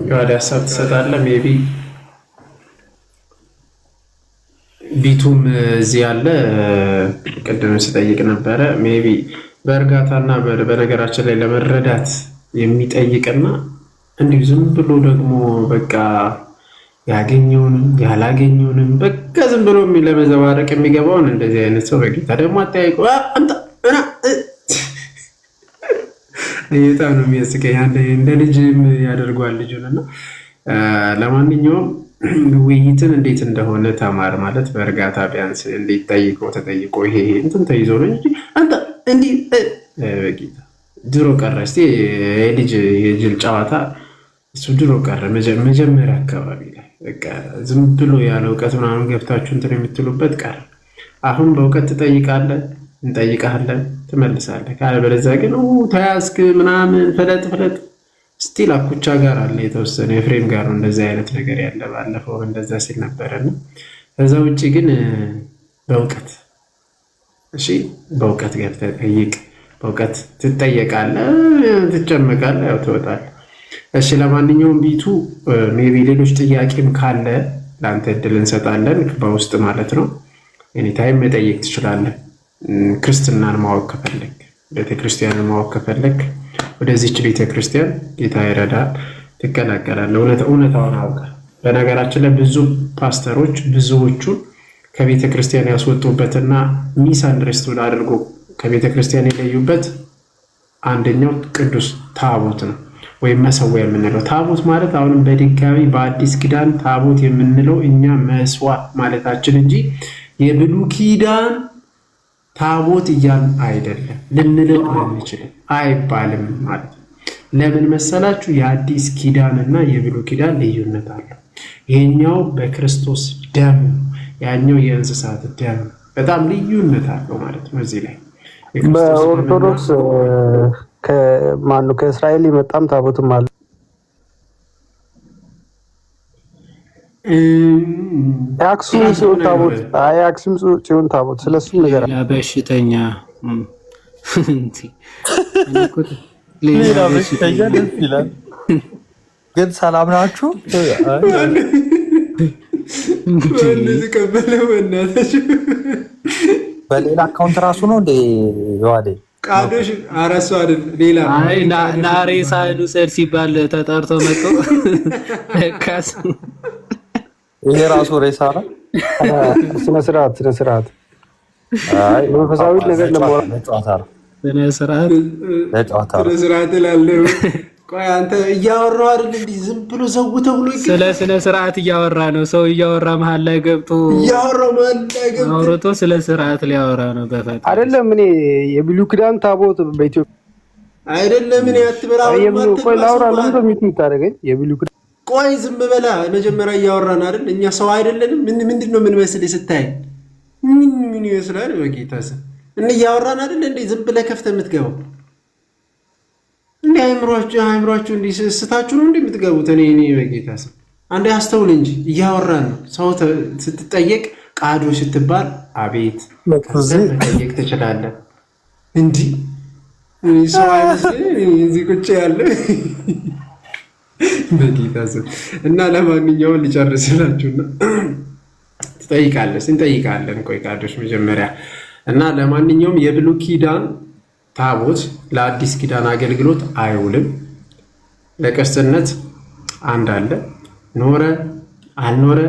ይዋዴ ሀሳብ ትሰጣለህ። ሜቢ ቢቱም እዚህ ያለ ቅድም ስጠይቅ ነበረ። ሜቢ በእርጋታና በነገራችን ላይ ለመረዳት የሚጠይቅና እንዲሁ ዝም ብሎ ደግሞ በቃ ያገኘውንም ያላገኘውንም በቃ ዝም ብሎ ለመዘባረቅ የሚገባውን እንደዚህ አይነት ሰው በጌታ ደግሞ አጠያይቁ በጣም ነው የሚያስቀኝ። እንደ ልጅም ያደርገዋል ልጁን። እና ለማንኛውም ውይይትን እንዴት እንደሆነ ተማር ማለት በእርጋታ ቢያንስ እንዴት ተጠይቆ ይሄ እንትን ተይዞ ነው እንጂ አንተ እንዲህ በጌታ ድሮ ቀረ። እስኪ የልጅ የጅል ጨዋታ እሱ ድሮ ቀረ። መጀመሪያ አካባቢ ላይ በቃ ዝም ብሎ ያለ እውቀት ምናምን ገብታችሁ እንትን የምትሉበት ቀረ። አሁን በእውቀት ትጠይቃለህ፣ እንጠይቃለን፣ ትመልሳለህ። ካለበለዚያ ግን ተያዝክ ምናምን ፍለጥ ስቲል አኩቻ ጋር አለ የተወሰነ ኤፍሬም ጋር ነው እንደዚህ አይነት ነገር ያለ ባለፈው እንደዛ ሲል ነበረና ከዛ ውጪ ግን በእውቀት እሺ በእውቀት ገብተህ ጠይቅ። በእውቀት ትጠየቃለህ፣ ትጨመቃለህ፣ ያው ትወጣለህ። እሺ ለማንኛውም ቢቱ ሜቢ ሌሎች ጥያቄም ካለ ለአንተ እድል እንሰጣለን በውስጥ ማለት ነው። ኤኒታይም መጠየቅ ትችላለህ። ክርስትናን ማወቅ ከፈለግ፣ ቤተክርስቲያንን ማወቅ ከፈለግ ወደዚች ቤተክርስቲያን ጌታ ይረዳል፣ ትቀላቀላለህ። እውነታውን አውቀህ። በነገራችን ላይ ብዙ ፓስተሮች ብዙዎቹን ከቤተ ክርስቲያን ያስወጡበትና ሚስ አንደርስቱድ አድርጎ ከቤተ ክርስቲያን የለዩበት አንደኛው ቅዱስ ታቦት ነው ወይም መሰዊያ የምንለው። ታቦት ማለት አሁንም በድጋሚ በአዲስ ኪዳን ታቦት የምንለው እኛ መስዋዕት ማለታችን እንጂ የብሉይ ኪዳን ታቦት እያልን አይደለም፣ ልንልም አንችልም፣ አይባልም ማለት ነው። ለምን መሰላችሁ? የአዲስ ኪዳን እና የብሉይ ኪዳን ልዩነት አለው። ይሄኛው በክርስቶስ ደም፣ ያኛው የእንስሳት ደም፣ በጣም ልዩነት አለው ማለት ነው። እዚህ ላይ በኦርቶዶክስ ከማኑ ከእስራኤል የመጣም ታቦትም አለ። የአክሱም ጽዮን ታቦት የአክሱም ጽዮን ታቦት ስለሱም ነገር በሽተኛ ሌላ በሽተኛ ደስ ይላል። ግን ሰላም ናችሁ? በሌላ አካውንት ራሱ ነው እንደ ዋዴ ቃዶሽ አራሱ አይደል? ሌላ አይ ናሬ ሳይዱ ሰር ሲባል ተጠርቶ መጥቶ ለካስ ይሄ ራሱ ሬሳ ነው። ስነ ስርዓት አይ መንፈሳዊ ነገር ለጨዋታ ነው። ስነ ስርዓት ላለው ቆይ አንተ እያወራው አይደል? እንዴ ዝም ብሎ ዘው ተብሎ ስለ ስነ ስርዓት እያወራ ነው። ሰው እያወራ መሀል ላይ ገብቶ አውርቶ ስለ ስርዓት ሊያወራ ነው። በፈጣሪ አይደለም። እኔ የብሉይ ኪዳን ታቦት በኢትዮጵያ አይደለም። እኔ አትበላው ማለት ቆይ ላውራ። ለምን በሚት የምታደርገኝ? የብሉይ ኪዳን ቆይ ዝም በላ። መጀመሪያ እያወራን አይደል? እኛ ሰው አይደለንም? ምንድነው ምን መስል ስታይ ምን ይመስላል? በጌታ ስም እያወራን አይደል? እንዴ ዝም ብለህ ከፍተህ የምትገባው እንዴ? አይምሯችሁ እንዴ ስታችሁ ነው እንዴ የምትገቡት? እኔ በጌታ ስም አንዴ አስተውል እንጂ እያወራን ነው። ሰው ስትጠየቅ ቃዶ ስትባል አቤት መጠየቅ ትችላለህ። እንዲህ ሰው አይመስልም እዚህ ቁጭ ያለ በጌታ ስም እና ለማንኛውም ሊጨርስላችሁና እንጠይቃለን። ቆይ ቃዶች መጀመሪያ እና ለማንኛውም የብሉይ ኪዳን ታቦት ለአዲስ ኪዳን አገልግሎት አይውልም። ለቅርስነት አንድ አለ፣ ኖረ አልኖረ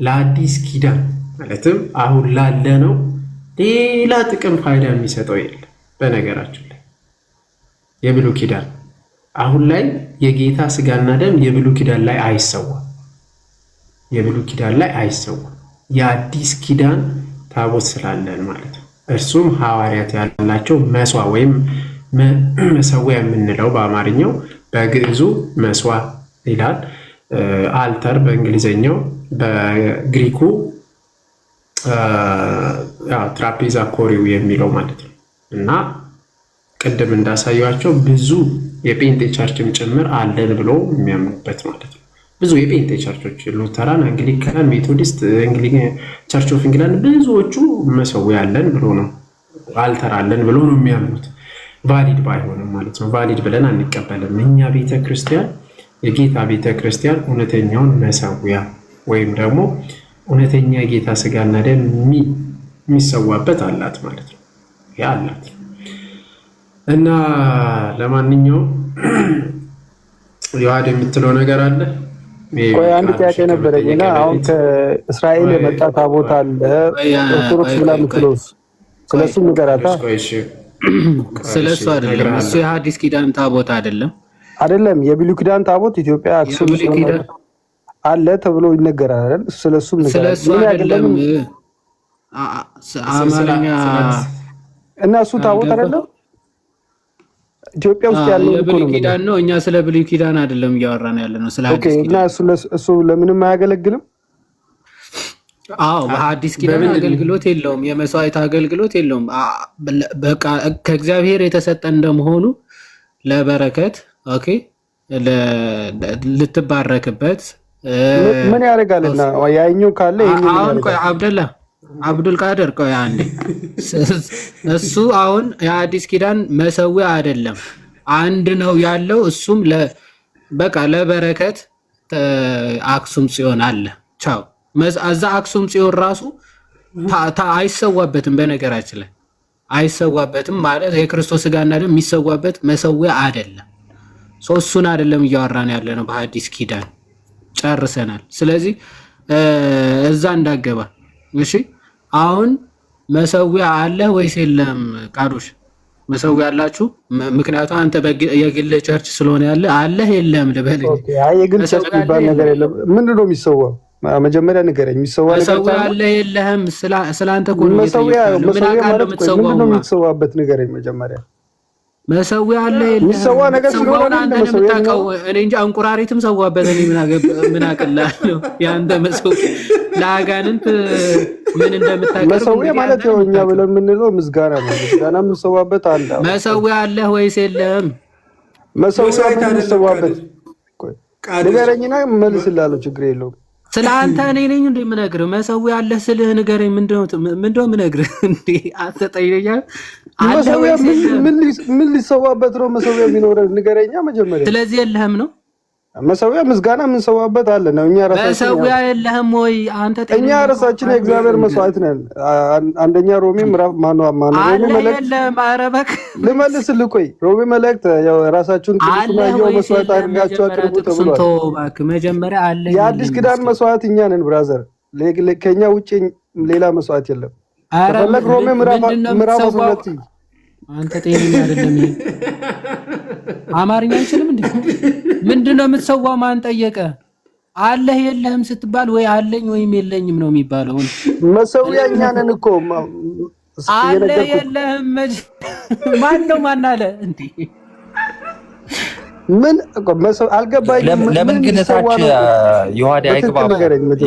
ለአዲስ ኪዳን ማለትም አሁን ላለ ነው ሌላ ጥቅም ፋይዳ የሚሰጠው የለም። በነገራችን ላይ የብሉይ ኪዳን አሁን ላይ የጌታ ስጋና ደም የብሉይ ኪዳን ላይ አይሰዋም። የአዲስ ኪዳን ታቦት ስላለን ማለት ነው። እርሱም ሐዋርያት ያላቸው መስዋ ወይም መሰዊያ የምንለው በአማርኛው፣ በግዕዙ መስዋ ይላል። አልተር በእንግሊዘኛው፣ በግሪኩ ትራፔዛ ኮሪው የሚለው ማለት ነው። እና ቅድም እንዳሳያቸው ብዙ የጴንጤ ቸርችም ጭምር አለን ብሎ የሚያምኑበት ማለት ነው። ብዙ የጴንጤ ቸርቾች ሉተራን፣ አንግሊካን፣ ሜቶዲስት፣ ቸርች ኦፍ ኢንግላንድ ብዙዎቹ መሰዊያ አለን ብሎ ነው አልተር አለን ብሎ ነው የሚያምኑት። ቫሊድ ባይሆንም ማለት ነው። ቫሊድ ብለን አንቀበልም። እኛ ቤተክርስቲያን፣ የጌታ ቤተክርስቲያን እውነተኛውን መሰዊያ ወይም ደግሞ እውነተኛ የጌታ ስጋና ደም የሚሰዋበት አላት ማለት ነው። ያ አላት እና ለማንኛውም የዋድ የምትለው ነገር አለ። ቆይ አንድ ጥያቄ ነበረኝ እና አሁን ከእስራኤል የመጣ ታቦት አለ ኦርቶዶክስ ብላ የምትለው ስለሱ ንገራታ። ስለሱ አይደለም፣ እሱ የሐዲስ ኪዳን ታቦት አይደለም። የብሉይ ኪዳን ታቦት ኢትዮጵያ አክሱም አለ ተብሎ ይነገራል አይደል? ስለሱ ስለሱ አይደለም አማርኛ እና እሱ ታቦት አይደለም ኢትዮጵያ ውስጥ ያለው የብሉይ ኪዳን ነው። እኛ ስለ ብሉይ ኪዳን አይደለም እያወራን ያለ ነው፣ ስለ ሐዲስ ኪዳን። እና እሱ ለምንም አያገለግልም። አዎ በሐዲስ ኪዳን አገልግሎት የለውም፣ የመስዋዕት አገልግሎት የለውም። በቃ ከእግዚአብሔር የተሰጠ እንደመሆኑ ለበረከት ኦኬ ልትባረክበት ምን ያደርጋልና ያኛው ካለ አሁን ቆይ አብዱል ቃድር ቆይ አንዴ እሱ አሁን የአዲስ ኪዳን መሰዊያ አይደለም አንድ ነው ያለው እሱም በቃ ለበረከት አክሱም ጽዮን አለ ቻው እዛ አክሱም ጽዮን ራሱ አይሰዋበትም በነገራችን ላይ አይሰዋበትም ማለት የክርስቶስ ስጋና ደም የሚሰዋበት መሰዊያ አይደለም እሱን አይደለም እያወራን ያለ ነው በአዲስ ኪዳን ጨርሰናል ስለዚህ እዛ እንዳገባ እሺ አሁን መሰዊያ አለ ወይስ የለም ቃዶሽ መሰዊያ አላችሁ ምክንያቱም አንተ የግል ቸርች ስለሆነ ያለ አለ የለም ልበልኝ ኦኬ አይ የግል ቸርች የሚባል ነገር የለም ምንድነው የሚሰዋው መጀመሪያ ንገረኝ የሚሰዋ ነገር መሰዊያ አለ የለህም ስላንተ ኮን መሰዊያ ማለት ምንድነው የሚሰዋበት ንገረኝ መጀመሪያ መሰዊያ አለ የለም የሚሰዋ ነገር ስለሆነ አንተ የምታውቀው እኔ እንጂ አንቁራሪትም ሰዋበት እኔ ምን አቀላለሁ ያንተ መሰዊያ ለአጋንንት ምን እንደምታቀርብ መሰዊያ ማለት ነው እኛ ብለን የምንለው ምስጋና ነው ምስጋና የምንሰዋበት አለ መሰዊያ አለ ወይስ የለም መሰዊያ የምንሰዋበት ንገረኝና መልስልሃለሁ ችግር የለውም ስለአንተ እኔ ነኝ እንዴ የምነግርህ መሰዊያ አለ ስልህ ንገረኝ ምንድነው የምነግርህ እንዴ አትጠይቀኛ መሰዊያ ምን ሊሰዋበት ነው መሰዊያ የሚኖረው ንገረኛ መጀመሪያ ስለዚህ የለህም ነው መሰዊያ ምስጋና ምን ሰዋበት አለ ነው እኛ ራሳችን መሰዊያ የለህም ወይ አንተ እኛ ራሳችን የእግዚአብሔር መስዋዕት ነን አንደኛ ሮሜ ምዕራፍ ማኑ ሮሜ መልእክት ማረበክ ልመልስልህ ቆይ ሮሜ መልእክት ያው ራሳችሁን ቅዱስና ያው መስዋዕት አድርጋችሁ አቅርቡ ተብሏል ባክ መጀመሪያ አለ የአዲስ ኪዳን መስዋዕት እኛ ነን ብራዘር ከኛ ውጪ ሌላ መስዋዕት የለም ተፈለግ ሮሜ ምዕራፍ 12 አንተ ጤነኛ አይደለም ይሄ አማርኛ አይችልም እንዴ ምንድነው የምትሰዋው ማን ጠየቀ አለህ የለህም ስትባል ወይ አለኝ ወይም የለኝም ነው የሚባለው መሰዊያ እኛ ነን እኮ አለ የለህም ማን አለ እንዴ ምን መሰው አልገባኝም ለምን ግን ታች ይዋዳ አይገባ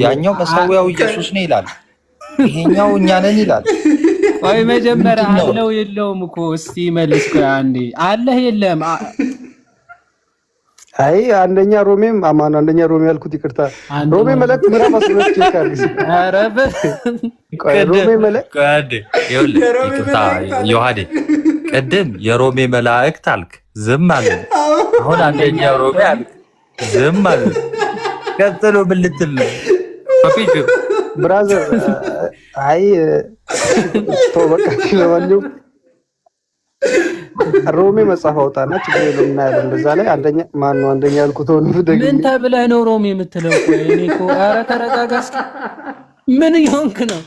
ያኛው መሰዊያው ኢየሱስ ነው ይላል ይሄኛው እኛ ነን ይላል ወይ መጀመሪያ አለው የለውም እኮ እስቲ መልስ ቆይ አንዴ አለህ የለም አይ አንደኛ ሮሜ ያልኩት ይቅርታ ሮሜ መልእክት ምዕራፍ 12 ይካል አረበ ሮሜ መልእክት ይቅርታ ዮሐዴ ቀደም የሮሜ መልእክት አልክ ዝም አለ አሁን አንደኛ ሮሜ አልክ ዝም አለ ቀጥሎ ምን ልትል ነው ፓፒጆ ብራዘር አይ ተወበቃ ለማንኛውም ሮሜ መጽሐፍ አውጣና ችግር የለውም እናያለን በዛ ላይ አንደኛ ያልኩት ሆነ ምን ተብለህ ነው ሮሜ የምትለው ቆይ እኔ እኮ ኧረ ተረጋጋ እስኪ ምን ይሆንክ ነው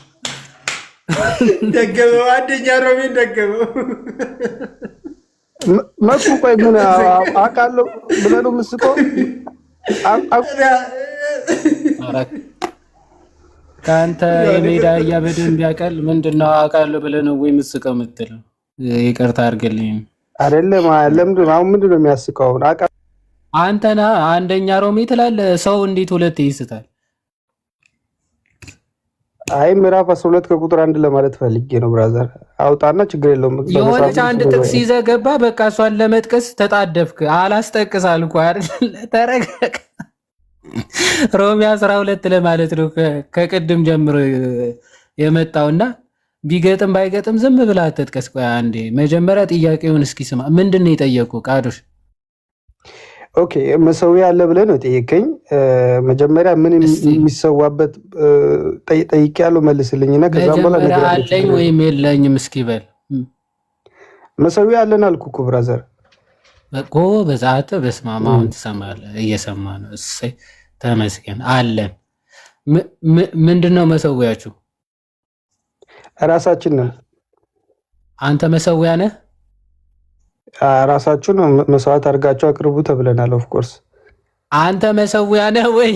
ደገመው አንደኛ ሮሜ ደገመው መጥቶ ቆይ ምን አውቃለሁ ብለህ ነው የምትስቀው ካንተ የሜዳ ያበደን ቢያቀል ምንድነው አውቃለሁ ብለህ ነው ወይ የምትስቀው የምትለው ይቅርታ አድርግልኝ አይደለም ለምንድን አሁን ምንድነው የሚያስቀው አንተና አንደኛ ሮሜ ትላለህ ሰው እንዴት ሁለት ይስታል አይ ምዕራፍ 12 ከቁጥር 1 ለማለት ፈልጌ ነው ብራዘር አውጣና ችግር የለውም የሆነች አንድ ጥቅስ ይዘህ ገባ በቃ እሷን ለመጥቀስ ተጣደፍክ አላስጠቅስ አልኩ አይደል ተረጋጋ ሮሜ 12 ለማለት ነው ከቅድም ጀምሮ የመጣውና ቢገጥም ባይገጥም ዝም ብለህ አትጥቀስ ቆይ አንዴ መጀመሪያ ጥያቄውን እስኪ ስማ ምንድነው የጠየቁ ቃዶሽ ኦኬ መሰዊያ አለ ብለህ ነው ጠየቀኝ መጀመሪያ ምን የሚሰዋበት ጠይቄያለሁ መልስልኝና ከዛ በኋላ ነገር አለኝ ወይም የለኝም እስኪ በል መሰዊያ አለን አልኩ እኮ ብራዘር እኮ በዛተ በስማማውን ትሰማለህ እየሰማ ነው እሰይ ተመስገን አለን ምንድነው መሰዊያችሁ ራሳችን ነን አንተ መሰዊያ ነህ ራሳችሁን መስዋዕት አድርጋችሁ አቅርቡ ተብለናል ኦፍ ኮርስ አንተ መሰዊያ ነህ ወይ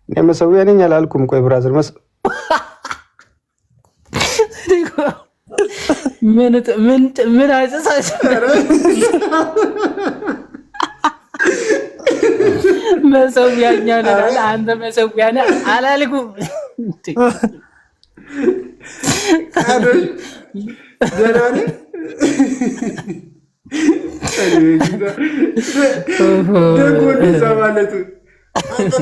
እኔ መሰዊያ ነኝ አላልኩም ቆይ ብራዘር ምን አይጸሳሽ መሰዊያኛ ነህ አንተ መሰዊያ ነህ አላልኩም ደግሞ እንደዛ ማለቱ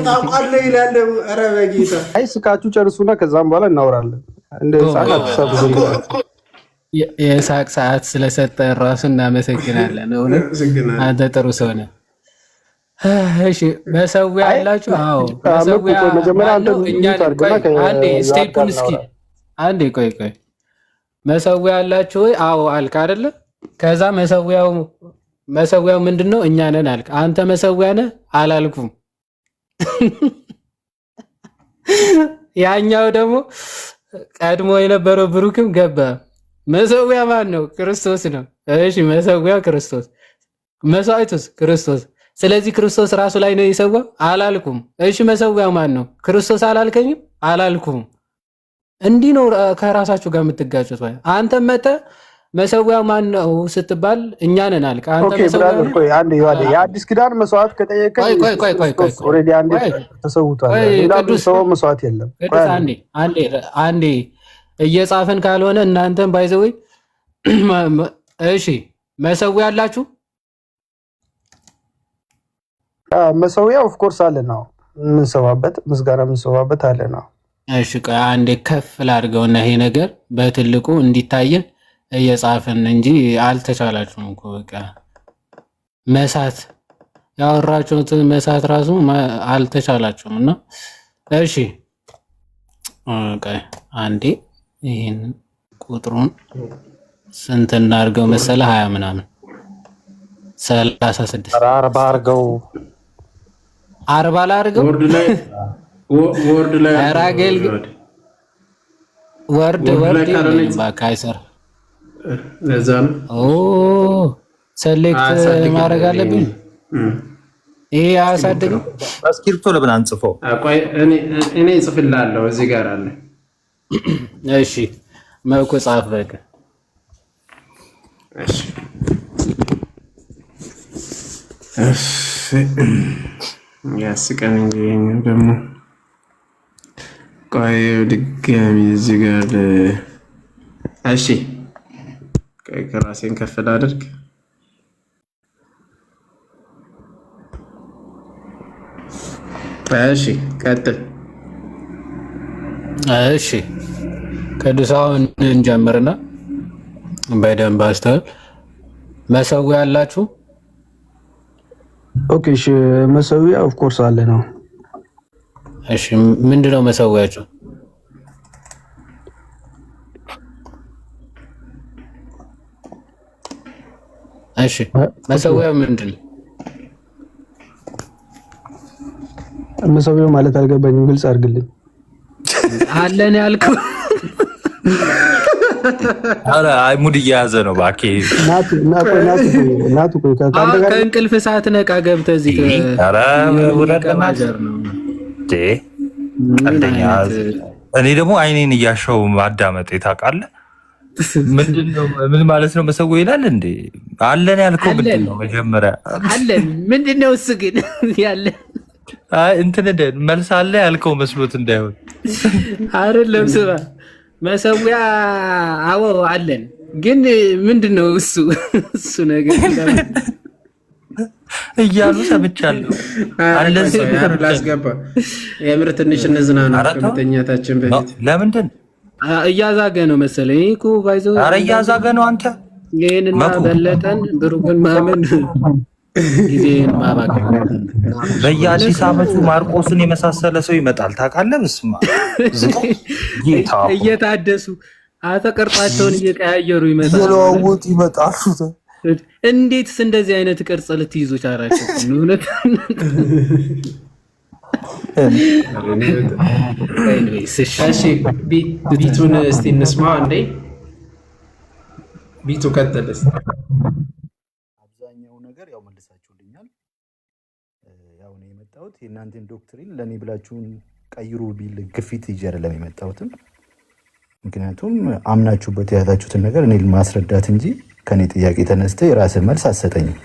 ታውቃለህ ይላል። ኧረ በጌታ አይ ስቃችሁ ጨርሱና ከዛም በኋላ እናወራለን። እንደ ህፃን አትሳቡ። የሳቅ ሰዓት ስለሰጠ ራሱ እናመሰግናለን። አንተ ጥሩ ሰው ነህ። እሺ መሰዊያ ያላችሁ? አዎ መሰዊያ ስቴፑን እስኪ አንዴ ቆይ መሰዊያ ያላችሁ ወይ? አዎ አልክ አይደለ? ከዛ መሰዊያው ምንድነው? እኛ ነን አልክ። አንተ መሰዊያ ነህ አላልኩም። ያኛው ደግሞ ቀድሞ የነበረው ብሩክም ገባ። መሰዊያ ማን ነው? ክርስቶስ ነው። እሺ መሰዊያው ክርስቶስ፣ መስዋዕቱስ ክርስቶስ። ስለዚህ ክርስቶስ ራሱ ላይ ነው የሰዋው አላልኩም። እሺ መሰዊያው ማን ነው? ክርስቶስ አላልከኝም? አላልኩም። እንዲህ ነው ከራሳችሁ ጋር የምትጋጩት። አንተ መተህ መሰዊያው ማን ነው ስትባል እኛ ነን አልክ። አንተ መሰዊያው የአዲስ ኪዳን መስዋዕት ከጠየቀኝ ኦልሬዲ አንዴ ተሰውቷል። ቅዱስ ሰው መስዋዕት የለም። አንዴ እየጻፈን ካልሆነ እናንተም ባይዘውኝ። እሺ መሰዊያ አላችሁ? መሰዊያ ኦፍ ኮርስ አለ ነው የምንሰዋበት፣ ምስጋና የምንሰዋበት አለ ነው። እሺ አንዴ ከፍ ላድርገውና ይሄ ነገር በትልቁ እንዲታየን እየጻፈን እንጂ አልተቻላችሁም እኮ በቃ መሳት ያወራችሁት መሳት ራሱ አልተቻላችሁም። እና እሺ አንዴ ይሄን ቁጥሩን ስንት እናድርገው መሰለ? 20 ምናምን 36 40 አድርገው 40 ላድርገው። ወርድ ላይ አራገል ወርድ ባካይሰር ለዛ ነው ሰሌክት ማድረግ አለብኝ። ይሄ አያሳድግም። እስክሪፕቶ ለምን አንጽፈው? ቆይ እኔ እጽፍልሃለሁ እዚህ ጋር አለ። እሺ መውቁ ጻፍ በቃ። እሺ ያስቀን እንጂ ይሄን ደግሞ ቆይ ድጋሚ እዚህ ጋር እሺ ቆይ ከራሴን ከፍ ላድርግ። እሺ ቀጥል። እሺ ቅዱሳን እንጀምርና በደንብ አስተውል። መሰዊያ አላችሁ? ኦኬ እሺ መሰዊያ ኦፍ ኮርስ አለ ነው። እሺ ምንድነው መሰዊያችሁ? እሺ መሰዊያው ምንድነው? መሰዊያው ማለት አልገባኝም፣ ግልጽ አድርግልኝ። አለን ያልኩህ አረ አይ ሙድ እየያዘ ነው እባክህ። ናቱ ከእንቅልፍ ሰዓት ነቃ ገብተህ እዚህ አረ ወረደማጀር ነው እንዴ ቀልደኛ። እኔ ደግሞ አይኔን እያሻው ማዳመጥ ታውቃለህ። ምንድነው ምን ማለት ነው? መሰዊያ ይላል እንዴ? አለን ያልከው ምንድነው? መጀመሪያ አለን ምንድነው? እሱ ግን ያለ እንትን መልስ አለ ያልከው መስሎት እንዳይሆን አይደለም። ስማ መሰዊያ አዎ አለን፣ ግን ምንድነው እሱ ነገር እያሉ ሰምቻለሁ። አለዚህ ላስገባ የምር ትንሽ እንዝናና ከመተኛታችን በፊት። ለምንድን እያዛገ ነው መሰለኝ እኮ ባይዘው። ኧረ እያዛገ ነው አንተ። ይሄንና በለጠን ብሩክን ማመን ጊዜን ማባከን። በየአዲስ ዓመቱ ማርቆስን የመሳሰለ ሰው ይመጣል ታውቃለህ። በስመ አብ እየታደሱ አተቀርጻቸውን እየቀያየሩ ይመጣሉ፣ እየለዋወጡ ይመጣሉ። እንዴትስ እንደዚህ አይነት ቅርጽ ልትይዙ ቻላችሁ? እውነት እሺ ቢቱን እስቲ እንስማ እንዴ። ቢቱ ቀጥልስ። አብዛኛው ነገር ያው መልሳችሁልኛል። ያው ነው የመጣሁት የእናንተን ዶክትሪን ለእኔ ብላችሁን ቀይሩ ቢል ግፊት ይዤ አይደለም የመጣሁትም። ምክንያቱም አምናችሁበት የያዛችሁትን ነገር እኔ ማስረዳት እንጂ ከኔ ጥያቄ ተነስተ የራስን መልስ አሰጠኝም።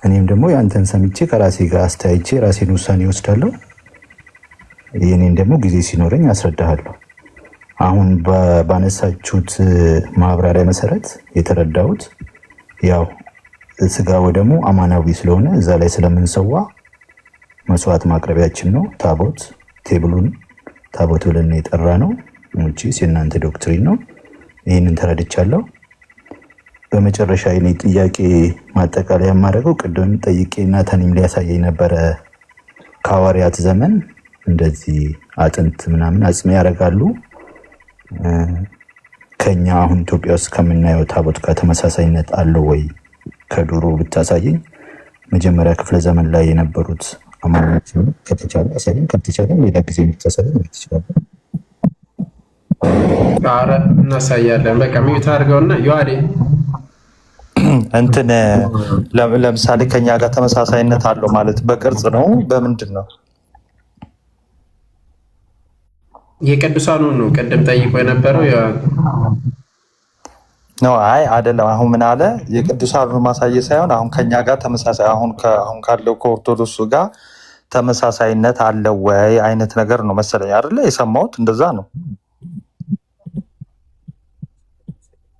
እኔም ደግሞ ያንተን ሰምቼ ከራሴ ጋር አስተያይቼ ራሴን ውሳኔ ወስዳለሁ። የኔን ደግሞ ጊዜ ሲኖረኝ አስረዳሃለሁ። አሁን ባነሳችሁት ማብራሪያ መሰረት የተረዳሁት ያው ስጋ ወደሙ አማናዊ ስለሆነ እዛ ላይ ስለምንሰዋ መስዋዕት ማቅረቢያችን ነው። ታቦት ቴብሉን ታቦት ብለን የጠራ ነው። የእናንተ ዶክትሪን ነው። ይህንን ተረድቻለሁ። በመጨረሻ የኔ ጥያቄ ማጠቃለያ የማደርገው ቅድም ጠይቄ ናታኒም ሊያሳየኝ ነበረ። ከሐዋርያት ዘመን እንደዚህ አጥንት ምናምን አጽም ያደርጋሉ። ከኛ አሁን ኢትዮጵያ ውስጥ ከምናየው ታቦት ጋር ተመሳሳይነት አለው ወይ? ከዱሮ ብታሳየኝ። መጀመሪያ ክፍለ ዘመን ላይ የነበሩት አማኞች ከተቻለ አሳየኝ፣ ከተቻለ ሌላ ጊዜ የምታሳየኝ ትችላለ። ኧረ እናሳያለን። በቃ ሚዩት አድርገውና ዮሐዴ እንትን ለምሳሌ ከኛ ጋር ተመሳሳይነት አለው ማለት በቅርጽ ነው? በምንድን ነው? የቅዱሳኑ ነው ቅድም ጠይቆ የነበረው ነው። አይ አይደለም። አሁን ምን አለ? የቅዱሳኑን ማሳየት ሳይሆን አሁን ከኛ ጋር ተመሳሳይ አሁን ካለው ከኦርቶዶክሱ ጋር ተመሳሳይነት አለው ወይ አይነት ነገር ነው መሰለኝ አይደለ? የሰማሁት እንደዛ ነው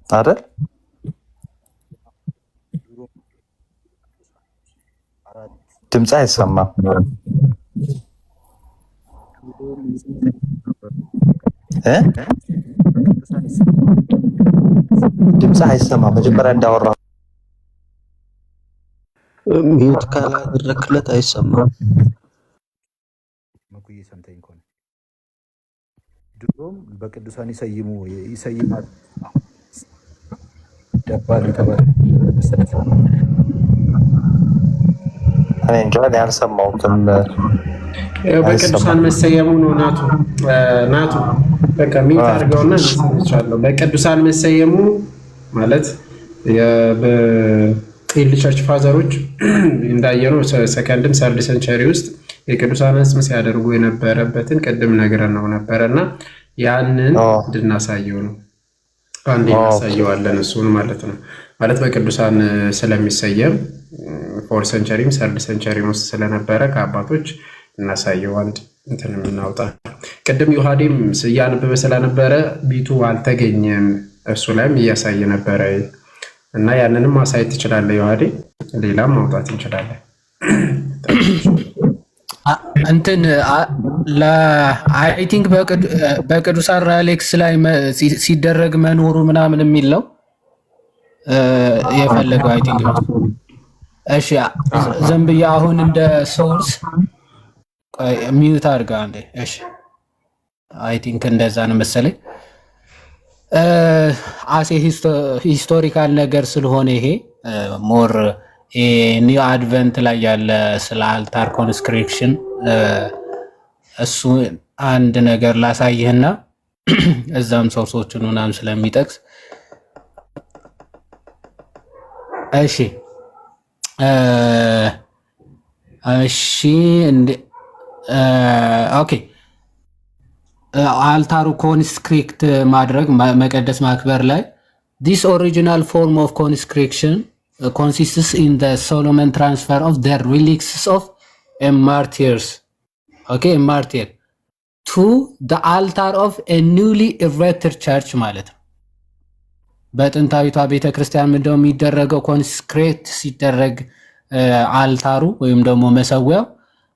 አይደል? ድምፅ አይሰማም። ድምፅ አይሰማም። መጀመሪያ እንዳወራ ሚዩት ካላደረክለት አይሰማም። መኩዬ ሰምተኝ ከሆነ ድሮም በቅዱሳን ይሰይማል ደባል ተባለ መሰለኝ። እኔ እንጃ አልሰማሁትም። በቅዱሳን መሰየሙ ነው። ናቱ በቃ ሚዩት አድርገውና እንሰማቻለሁ። በቅዱሳን መሰየሙ ማለት በኤርሊ ቸርች ፋዘሮች እንዳየነው ሰከንድም ሰርድ ሴንቸሪ ውስጥ የቅዱሳን አጽም ሲያደርጉ የነበረበትን ቅድም ነግረን ነው ነበረና ያንን እንድናሳየው ነው። አንዴ እናሳየዋለን እሱን ማለት ነው። ማለት በቅዱሳን ስለሚሰየም ፎር ሴንቸሪም ሰርድ ሴንቸሪም ውስጥ ስለነበረ ከአባቶች እናሳየው አንድ እንትን የምናውጣ። ቅድም ዮሐዴም እያነበበ ስለነበረ ቢቱ አልተገኘም። እሱ ላይም እያሳየ ነበረ እና ያንንም ማሳየት ትችላለህ ዮሐዴ። ሌላም ማውጣት እንችላለን። እንትን አይ ቲንክ በቅዱሳን ራሌክስ ላይ ሲደረግ መኖሩ ምናምን የሚል ነው የፈለገው አይ ቲንክ። እሺ ዝም ብዬ አሁን እንደ ሶርስ ሚዩት አድርጋ አንዴ። እሺ አይ ቲንክ እንደዛ ነው መሰለኝ። አሴ ሂስቶሪካል ነገር ስለሆነ ይሄ ሞር ኒው አድቨንት ላይ ያለ ስለ አልታር ኮንስክሪፕሽን እሱ አንድ ነገር ላሳይህና እዛም ሶርሶችን ምናምን ስለሚጠቅስ እሺ ኦኬ አልታሩ ኮንስክሪክት ማድረግ መቀደስ ማክበር ላይ this original form of consecration consists in the Solomon transfer of the relics of a martyrs to the altar of a newly erected church ማለት ነው። በጥንታዊቷ ቤተክርስቲያን ምንድነው የሚደረገው? ኮንስክሬት ሲደረግ አልታሩ ወይም ደግሞ መሰዊያው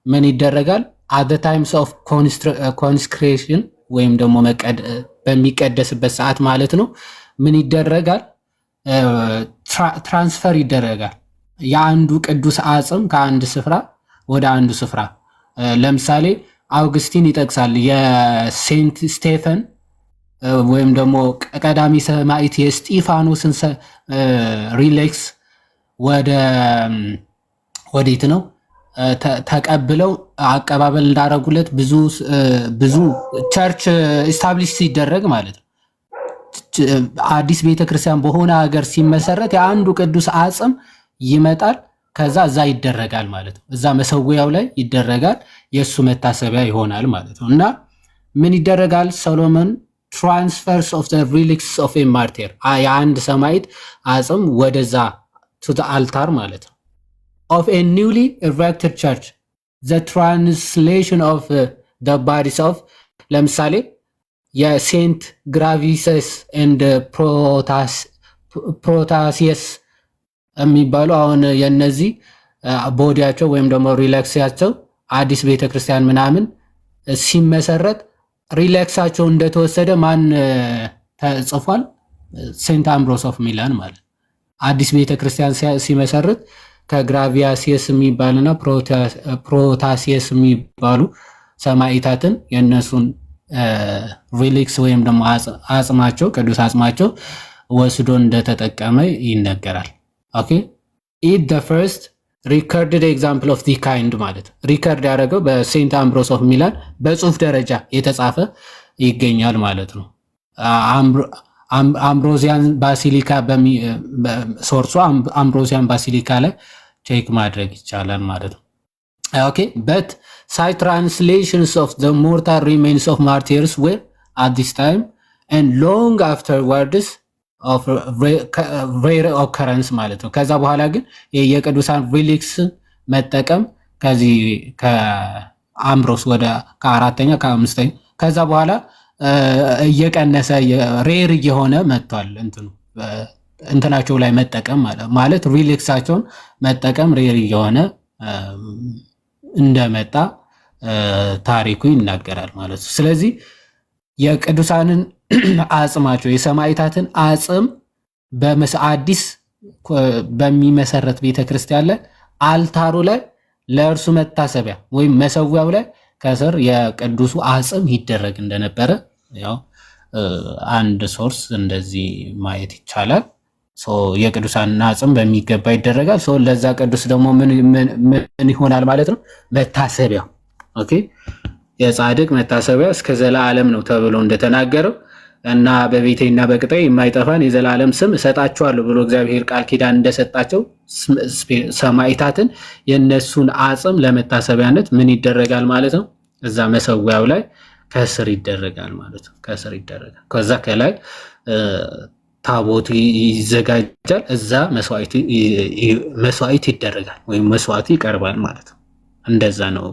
ምን ይደረጋል? at the times of consecration ወይም ደግሞ በሚቀደስበት ሰዓት ማለት ነው ምን ይደረጋል? ትራንስፈር ይደረጋል። የአንዱ ቅዱስ አጽም ከአንድ ስፍራ ወደ አንዱ ስፍራ። ለምሳሌ አውግስቲን ይጠቅሳል የሴንት ስቴፈን ወይም ደግሞ ቀዳሚ ሰማዕት የስጢፋኖስን ሪሌክስ ወዴት ነው ተቀብለው አቀባበል እንዳረጉለት ብዙ ቸርች ኢስታብሊሽ ሲደረግ ማለት ነው። አዲስ ቤተክርስቲያን በሆነ ሀገር ሲመሰረት የአንዱ ቅዱስ አጽም ይመጣል፣ ከዛ እዛ ይደረጋል ማለት ነው። እዛ መሰዊያው ላይ ይደረጋል፣ የእሱ መታሰቢያ ይሆናል ማለት ነው። እና ምን ይደረጋል? ሶሎሞን ትራንስፈርስ ኦፍ ዘ ሪሊክስ ኦፍ ኤ ማርቲር የአንድ ሰማዕት አጽም ወደዛ ቱ ዘ አልታር ማለት ነው of a newly erected church the translation of the bodies of ለምሳሌ የሴንት ግራቪሰስ and ፕሮታሲየስ የሚባሉ አሁን የነዚህ ቦዲያቸው ወይም ደግሞ ሪላክሳቸው አዲስ ቤተክርስቲያን ምናምን ሲመሰረት ሪላክሳቸው እንደተወሰደ ማን ተጽፏል? ሴንት አምብሮስ ኦፍ ሚላን ማለት አዲስ ቤተክርስቲያን ሲመሰርት ከግራቪያሲየስ የሚባልና ፕሮታሲየስ የሚባሉ ሰማዕታትን የነሱን ሪሊክስ ወይም ደግሞ አጽማቸው ቅዱስ አጽማቸው ወስዶ እንደተጠቀመ ይነገራል። ኦኬ ኢት ዘ ፈርስት ሪከርድድ ኤግዛምፕል ኦፍ ዲ ካይንድ ማለት ሪከርድ ያደረገው በሴንት አምብሮስ ኦፍ ሚላን በጽሁፍ ደረጃ የተጻፈ ይገኛል ማለት ነው። አምብሮዚያን ባሲሊካ ሶርሱ አምብሮዚያን ባሲሊካ ላይ ቼክ ማድረግ ይቻላል ማለት ነው። ኦኬ በት ሳይ ትራንስሌሽንስ ኦፍ ዘ ሞርታል ሪሜንስ ኦፍ ማርቲርስ ዌር አት ዲስ ታይም ኤንድ ሎንግ አፍተርዋርድስ ኦፍ ሬር ኦከረንስ ማለት ነው። ከዛ በኋላ ግን የቅዱሳን ሪሊክስ መጠቀም ከዚህ ከአምብሮስ ወደ ከአራተኛ ከአምስተኛ ከዛ በኋላ እየቀነሰ ሬር እየሆነ መጥቷል። እንትናቸው ላይ መጠቀም ማለት ሪሊክሳቸውን መጠቀም ሬር እየሆነ እንደመጣ ታሪኩ ይናገራል ማለት ነው። ስለዚህ የቅዱሳንን አጽማቸው የሰማዕታትን አጽም አዲስ በሚመሰረት ቤተክርስቲያን ላይ አልታሩ ላይ ለእርሱ መታሰቢያ ወይም መሰዊያው ላይ ከስር የቅዱሱ አጽም ይደረግ እንደነበረ ያው አንድ ሶርስ እንደዚህ ማየት ይቻላል። የቅዱሳን አጽም በሚገባ ይደረጋል። ለዛ ቅዱስ ደግሞ ምን ይሆናል ማለት ነው? መታሰቢያው ኦኬ የጻድቅ መታሰቢያ እስከ ዘላለም ነው ተብሎ እንደተናገረው እና በቤቴና በቅጤ የማይጠፋን የዘላለም ስም እሰጣቸዋለሁ ብሎ እግዚአብሔር ቃል ኪዳን እንደሰጣቸው ሰማዕታትን የነሱን አጽም ለመታሰቢያነት ምን ይደረጋል ማለት ነው? እዛ መሰዊያው ላይ ከስር ይደረጋል ማለት ነው። ከስር ይደረጋል። ከዛ ከላይ ታቦት ይዘጋጃል። እዛ መስዋዕት ይደረጋል ወይም መስዋዕት ይቀርባል ማለት ነው። እንደዛ ነው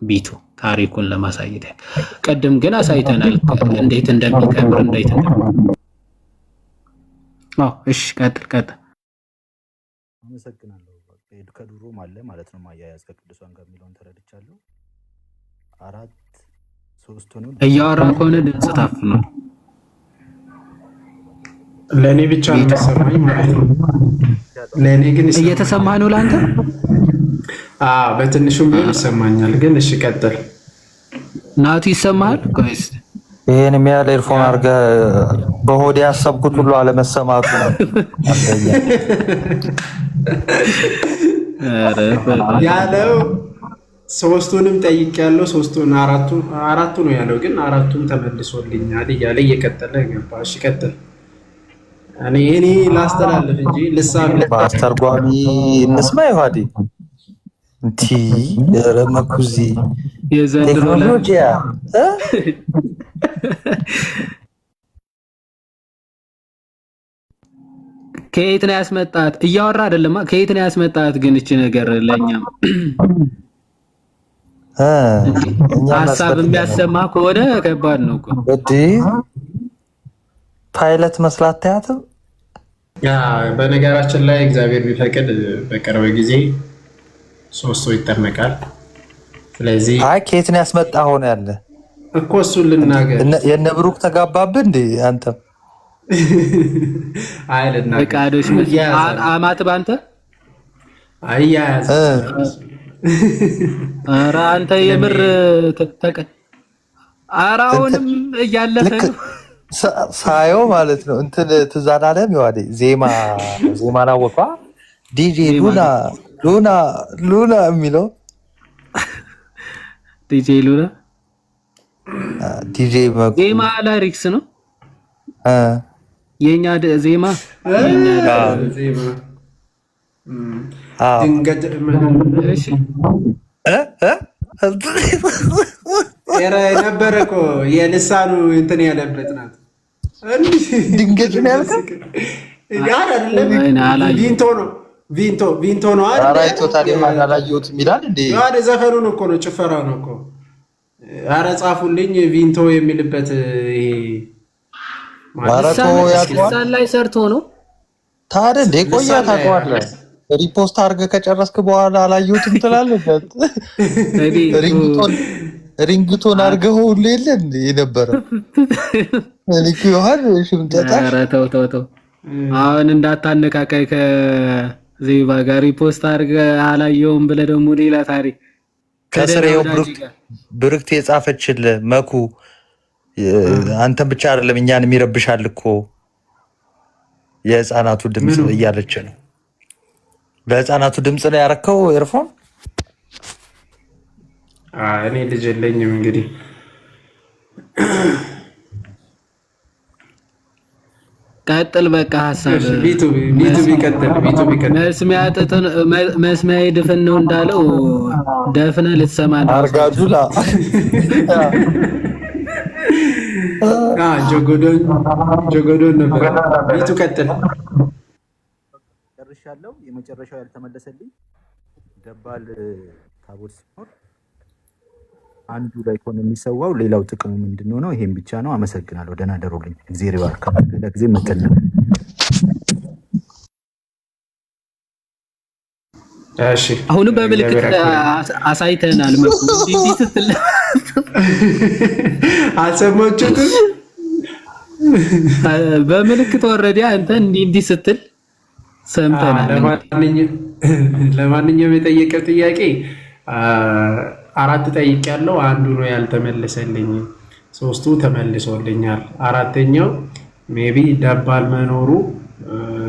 ቢቱ ታሪኩን ለማሳየት ቀደም ግን አሳይተናል እንዴት እንደሚከብር እንዴት እሺ ቀጥል አመሰግናለሁ። ከድሮም አለ ማለት ነው ማያያዝ ከቅዱሳን ጋር የሚለውን ተረድቻለሁ። 4-3 ነው እያወራ ከሆነ ድምጽ ታፍኗል። ለእኔ ብቻ ነው የሚሰማኝ ማለት ነው። ለእኔ ግን እየተሰማህ ነው ለአንተ? በትንሹም ቢሆን ይሰማኛል። ግን እሺ ቀጥል። ናቱ ይሰማሃል? ቆይስ ይሄን የሚያለ ኤርፎን አድርገህ በሆዴ ያሰብኩት ሁሉ አለመሰማቱ ያለው ሶስቱንም ጠይቄያለሁ። ሶስቱን አራቱ ነው ያለው፣ ግን አራቱም ተመልሶልኛል እያለ እየቀጠለ ገባ። እሺ ቀጥል። እኔ ላስተላልፍ እንጂ ልሳን በአስተርጓሚ እንስማ ይዋዲ እንቲ ረመኩዚ ቴክኖሎጂያ ከየት ነው ያስመጣት? እያወራ አይደለም። ከየት ነው ያስመጣት? ግን እቺ ነገር ለኛም ሀሳብ የሚያሰማ ከሆነ ከባድ ነው እኮ እዲ ፓይለት መስላት ታያትም። በነገራችን ላይ እግዚአብሔር ቢፈቅድ በቅርብ ጊዜ 3 ሰው ይጠመቃል። ስለዚህ ከየት ነው ያስመጣ ሆነ ያለ እኮ እሱን ልናገር። የነ ብሩክ ተጋባብህ እንዴ አንተ? አይልና በቃዶሽ አማት ባንተ አያያዝ ኧረ አንተ የምር አራውንም እያለፈ ሳየው ማለት ነው እንትን ትዛና አለም ይዋዴ ዜማ ናወቋ ዲጄ ሉና የሚለው ዲጄ ዜማ ላሪክስ ነው የኛ ዜማ ድንገት ነበረ እኮ የልሳኑ እንትን ያለበት ናት። ድንገት ነው ያልከው? ቪንቶ ነው አላየሁትም ይላል እንዴ? ዘፈኑን እኮ ነው፣ ጭፈራው ነው እኮ። ኧረ ጻፉልኝ ቪንቶ የሚልበት ይሄ ልሳን ላይ ሰርቶ ነው ታዲያ እንደ ቆያ ታውቀዋለህ። ሪፖስት አድርገህ ከጨረስክ በኋላ አላየሁትም ትላለህ። ሪንግቶን አድርገህ ሁሉ የለ እንደ የነበረ ልክ ይሆን ሽምጠጣ። ኧረ ተው አሁን እንዳታነካካይ ከዜባ ጋር ሪፖስት አድርገህ አላየሁም ብለህ ደግሞ ሌላ ታሪክ ከስሬው ብርክት የጻፈችልህ መኩ አንተን ብቻ አይደለም እኛን የሚረብሻል እኮ የህፃናቱ ድምፅ እያለች ነው። በህፃናቱ ድምፅ ላይ ያረከው ኤርፎን እኔ ልጅ የለኝም እንግዲህ ቀጥል በቃ ሐሳብ ቢቱቢ ቀጥል። መስሚያ ድፍን ነው እንዳለው ደፍነ ልትሰማ ነው። አርጋጁላ ጆጎዶን ነበር። ቢቱ ቀጥል። ጨርሻለሁ። የመጨረሻው ያልተመለሰልኝ ደባል ታቦት ሲኖር አንዱ ላይ ሆነ የሚሰዋው ሌላው ጥቅሙ ምንድነው ነው? ይሄን ብቻ ነው። አመሰግናለሁ። ደህና ደሩልኝ። እግዚአብሔር ይባርክ። ለጊዜ መተና እሺ፣ አሁንም በምልክት አሳይተናል። እንዲህ ስትል አልሰማችሁትም? በምልክት ወረደ አንተ እንዲህ ስትል ሰምተናል። ለማንኛውም የጠየቀው ጥያቄ 4 ጠይቄያለሁ። አንዱ ነው ያልተመለሰልኝ፣ 3ቱ ተመልሶልኛል። 4ኛው ሜቢ ደባል መኖሩ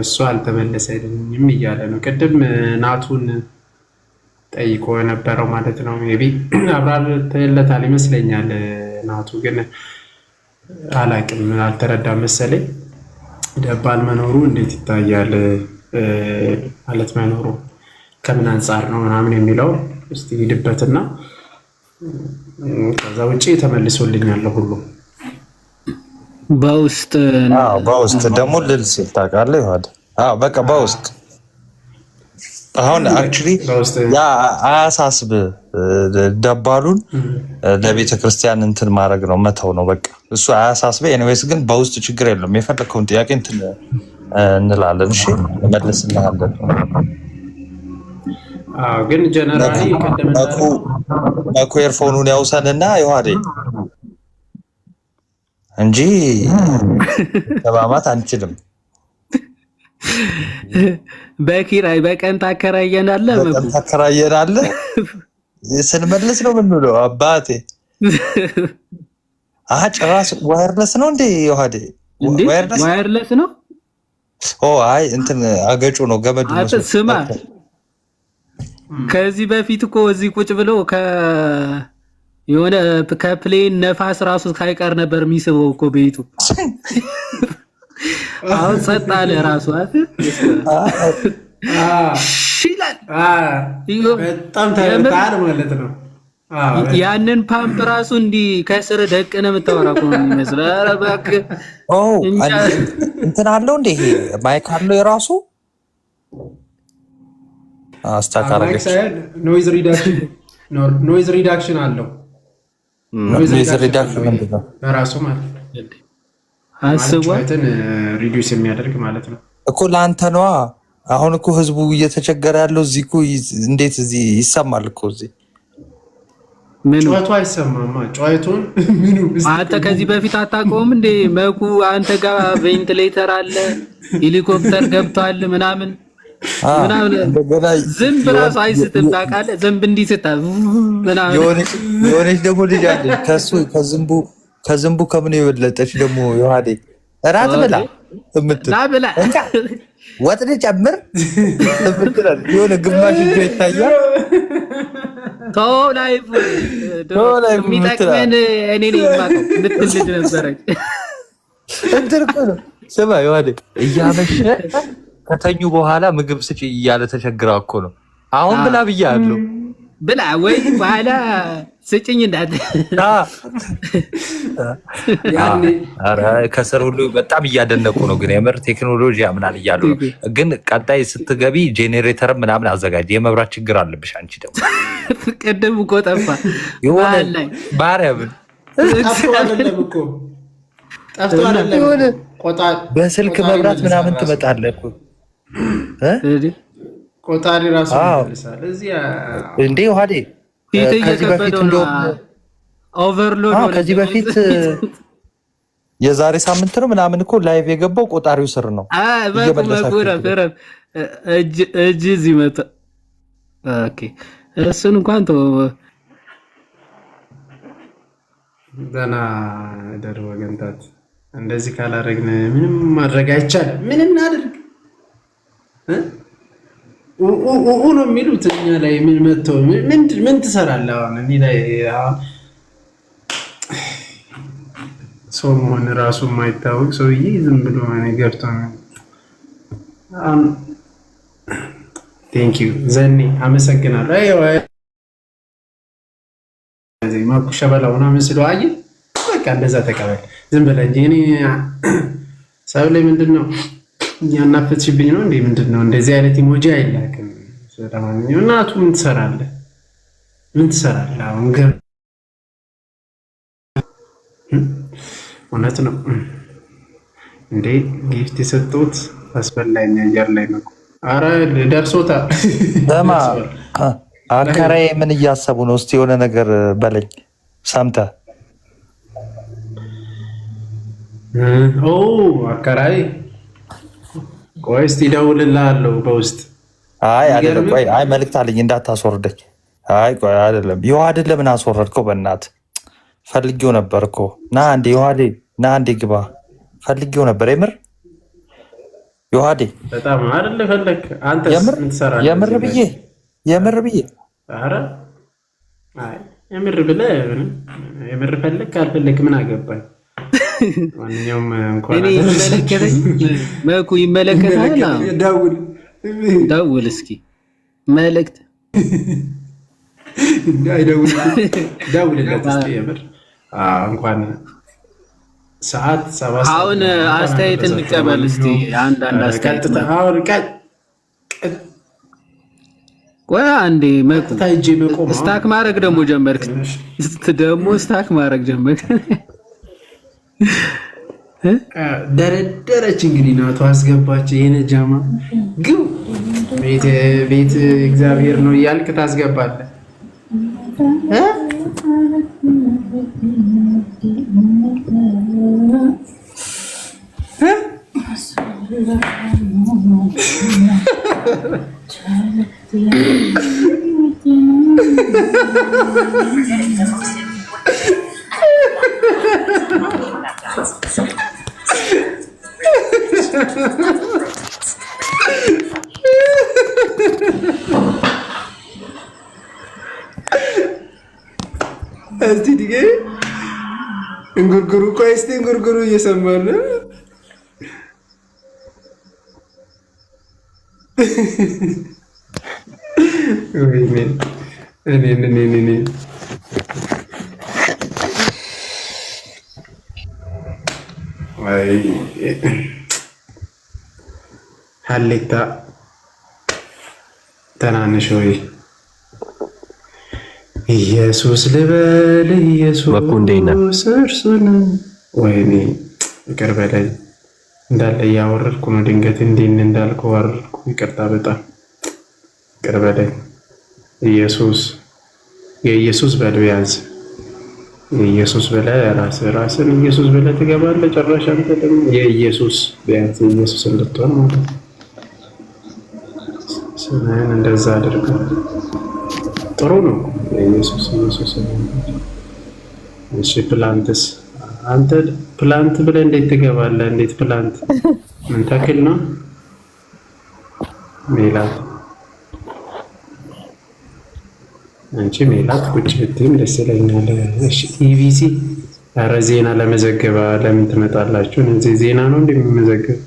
እሱ አልተመለሰልኝም እያለ ነው። ቅድም ናቱን ጠይቆ የነበረው ማለት ነው። ሜቢ አብራርተለታል ይመስለኛል። ናቱ ግን አላቅም አልተረዳም መሰለኝ። ደባል መኖሩ እንዴት ይታያል ማለት መኖሩ ከምን አንጻር ነው ምናምን የሚለው እስቲ ሂድበትና ከዛ ውጪ ተመልሶልኛል ሁሉ በውስጥ ደግሞ ልል ሲል ታውቃለህ ይሆናል። በቃ በውስጥ አሁን አክቹሊ ያ አያሳስብ ደባሉን ለቤተ ክርስቲያን እንትን ማድረግ ነው መተው ነው በቃ እሱ አያሳስበ። ኤኒዌይስ ግን በውስጥ ችግር የለውም። የፈለከውን ጥያቄ እንትን እንላለን። እሺ እንመልስልሃለን። ግን ጀነራሊ መኩ ኤርፎኑን ያውሰንና ይዋዴ እንጂ ተባማት አንችልም። በኪራይ በቀን ታከራየናለህ ስንመልስ ነው የምንውለው። አባቴ ጭራሽ ዋየርለስ ነው እንዴ? ይዋዴ ዋየርለስ ነው። አይ እንትን አገጩ ነው ገመዱ ነው። ስማ ከዚህ በፊት እኮ እዚህ ቁጭ ብሎ የሆነ ከፕሌን ነፋስ ራሱ ሳይቀር ነበር የሚስበው እኮ ቤቱ። አሁን ጸጥ አለ ራሱ ይላል። በጣም ተርታር ማለት ነው። ያንን ፓምፕ ራሱ እንዲህ ከስር ደቅነ የምታወራ እኮ ነው የሚመስለው። ኧረ እባክህ እንትን አለው እንደ ይሄ ማይክ አለው የራሱ አስተካካለች። ኖይዝ ሪዳክሽን አለው። ኖይዝ ሪዳክሽን ምንድነው? በራሱ ማለት አስቧትን ሪዲዩስ የሚያደርግ ማለት ነው እኮ ለአንተ ነዋ። አሁን እኮ ህዝቡ እየተቸገረ ያለው እዚህ እኮ እንዴት እዚህ ይሰማል እኮ እዚህ ጩኸቱ አይሰማማ። ጩኸቱን ምኑ አንተ ከዚህ በፊት አታውቀውም እንዴ? መኩ አንተ ጋር ቬንቲሌተር አለ፣ ሄሊኮፕተር ገብቷል ምናምን ዝንብ ራሱ አይስትም ታውቃለህ። ዝንብ እንዲህ ስታ ምናምን የሆነች ደግሞ ልጅ አለች ከዝንቡ ከምን የበለጠች ደግሞ ይዋዴ እራት ብላ ብላ ወጥ ጨምር የሆነ ግማሽ እጇ ይታያል። ተው ላይፍ የሚጠቅመን እኔ ነኝ የማውቀው ምትል ልጅ ነበረች። እንትን እኮ ነው ስማ ይዋዴ እያመሸ ከተኙ በኋላ ምግብ ስጪ እያለ ተቸግራ እኮ ነው። አሁን ብላ ብያለሁ ብላ ወይ በኋላ ስጭኝ እንዳት ከስር ሁሉ በጣም እያደነቁ ነው። ግን የምር ቴክኖሎጂ ያምናል እያሉ ነው። ግን ቀጣይ ስትገቢ ጄኔሬተር ምናምን አዘጋጅ። የመብራት ችግር አለብሽ አንቺ ደግሞ ቅድም እኮ ጠፋ የሆነ ባሪያምን በስልክ መብራት ምናምን ትመጣለህ። ቆጣሪ ራሱ ይደርሳል እዚህ እንዴ ውሃዴ ከዚህ በፊት ኦቨርሎድ ከዚህ በፊት የዛሬ ሳምንት ነው ምናምን እኮ ላይቭ የገባው ቆጣሪው ስር ነው። እጅ እዚህ መጣ። ኦኬ እሱን እንኳን ተው። ገና ደር ወገንታት እንደዚህ ካላረግን ምንም ማድረግ አይቻልም። ምን እናድርግ ነው የሚሉት እኛ ላይ ምን መተው ምን ትሰራለህ? አሁን እኔ ላይ ሰው መሆን ራሱ የማይታወቅ ሰውዬ ዝም ብሎ ገብቶ ቴንክ ዩ ዘኔ አመሰግናለሁ። ማኩሻ በላውና መስሎ አይ በቃ እንደዛ ተቀበል ዝም ብለህ እንጂ እኔ ሰው ላይ ምንድነው ያናፈችብኝ ነው እንዴ? ምንድነው እንደዚህ አይነት ኢሞጂ አይላክም። ስለማንኛውም እናቱ ምን ትሰራለህ? አሁን እውነት ነው እንዴ? ጊፍት የሰጠሁት አስበላኝ አየር ላይ ነው። አረ ደርሶታል። ለማ አከራዬ ምን እያሰቡ ነው? እስቲ የሆነ ነገር በለኝ ሰምተህ። አከራዬ ቆይ እስቲ እደውልልሃለሁ በውስጥ። አይ አይደለም፣ ቆይ አይ መልዕክት አለኝ እንዳታስወርደኝ። አይ ቆይ አይደለም፣ ዮሐድን ለምን አስወረድከው? በእናትህ ፈልጌው ነበር እኮ። ና አንዴ ዮሐዴ፣ ና አንዴ ግባ። ፈልጌው ነበር የምር ዮሐዴ። በጣም አይደል ፈለክ አንተ ምን ትሰራለህ? የምር ብዬ ኧረ አይ የምር ፈለክ ካልፈለክ ምን አገባኝ። ማንኛውም እንኳን እኔ ይመለከተኝ መኩ ይመለከታል። ደውል እስኪ መልእክት ደውልለት እስኪ የምር እንኳን ሰዓት 7 አሁን አስተያየት እንቀበል እስቲ አንዳንድ አስተያየት ቆይ አንዴ መኩ ስታክ ማድረግ ደግሞ ጀመርክ። ስታክ ማድረግ ጀመርክ። ደረደረች እንግዲህ ናቱ አስገባች። ይሄን ጃማ ግን ቤት እግዚአብሔር ነው እያልክ ታስገባለህ። እስቲ ዲጌ እንጉርጉሩ ቆይ እስቲ እንጉርጉሩ እየሰማን ነው። እኔ ሀሌታ ተናንሽ ወይ ኢየሱስ ልበል ኢየሱስ እርሱን ወይኔ ይቅር በለኝ እንዳለ እያወረድኩ ነው። ድንገት እንዲን እንዳልኩ ወረድኩ። ይቅርታ በጣም ይቅር በለኝ። ኢየሱስ የኢየሱስ በለው ያዝ የኢየሱስ ብለህ ራስን ኢየሱስ ብለህ ትገባለህ። ጭራሽ አንተ ደግሞ የኢየሱስ ቢያንስ ኢየሱስ እንድትሆን ማለት ነው። ስምህን እንደዛ አድርገው ጥሩ ነው። የኢየሱስ እሺ ፕላንትስ አንተ ፕላንት ብለህ እንዴት ትገባለህ? እንዴት ፕላንት ምን ተክል ነው? ሜላት አንቺ ሜላት ቁጭ ብትይም ደስ ይለኛል። እሺ ኢቢሲ ኧረ ዜና ለመዘገባ ለምን ትመጣላችሁ? እዚህ ዜና ነው እንደሚመዘገብ።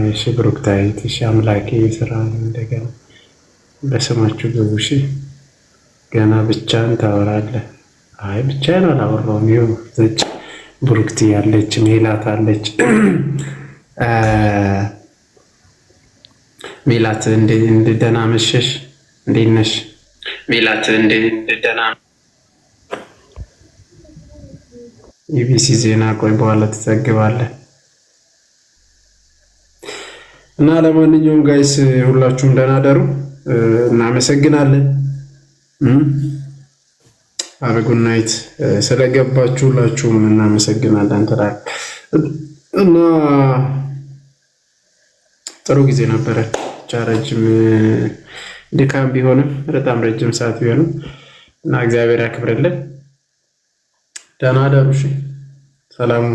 እሺ ብሩክታይት እሺ አምላኬ ስራ እንደገና በስማችሁ ግቡ። እሺ ገና ብቻህን ታወራለህ። አይ ብቻዬን አላወራሁም። ይኸው ዘጭ ብሩክቲ ያለች ሜላት አለች። ሜላት እንደ ደህና መሸሽ እንዴት ነሽ? ሜላት እንደ ደህና ኢቢሲ ዜና ቆይ በኋላ ትዘግባለህ። እና ለማንኛውም ጋይስ ሁላችሁም ደህና ደሩ። እናመሰግናለን። አረጉን ናይት ስለገባችሁ ሁላችሁም እናመሰግናለን። እና ጥሩ ጊዜ ነበረ። ረጅም ድካም ቢሆንም በጣም ረጅም ሰዓት ቢሆንም እና እግዚአብሔር ያክብርልን። ደህና ደሩ። ሰላም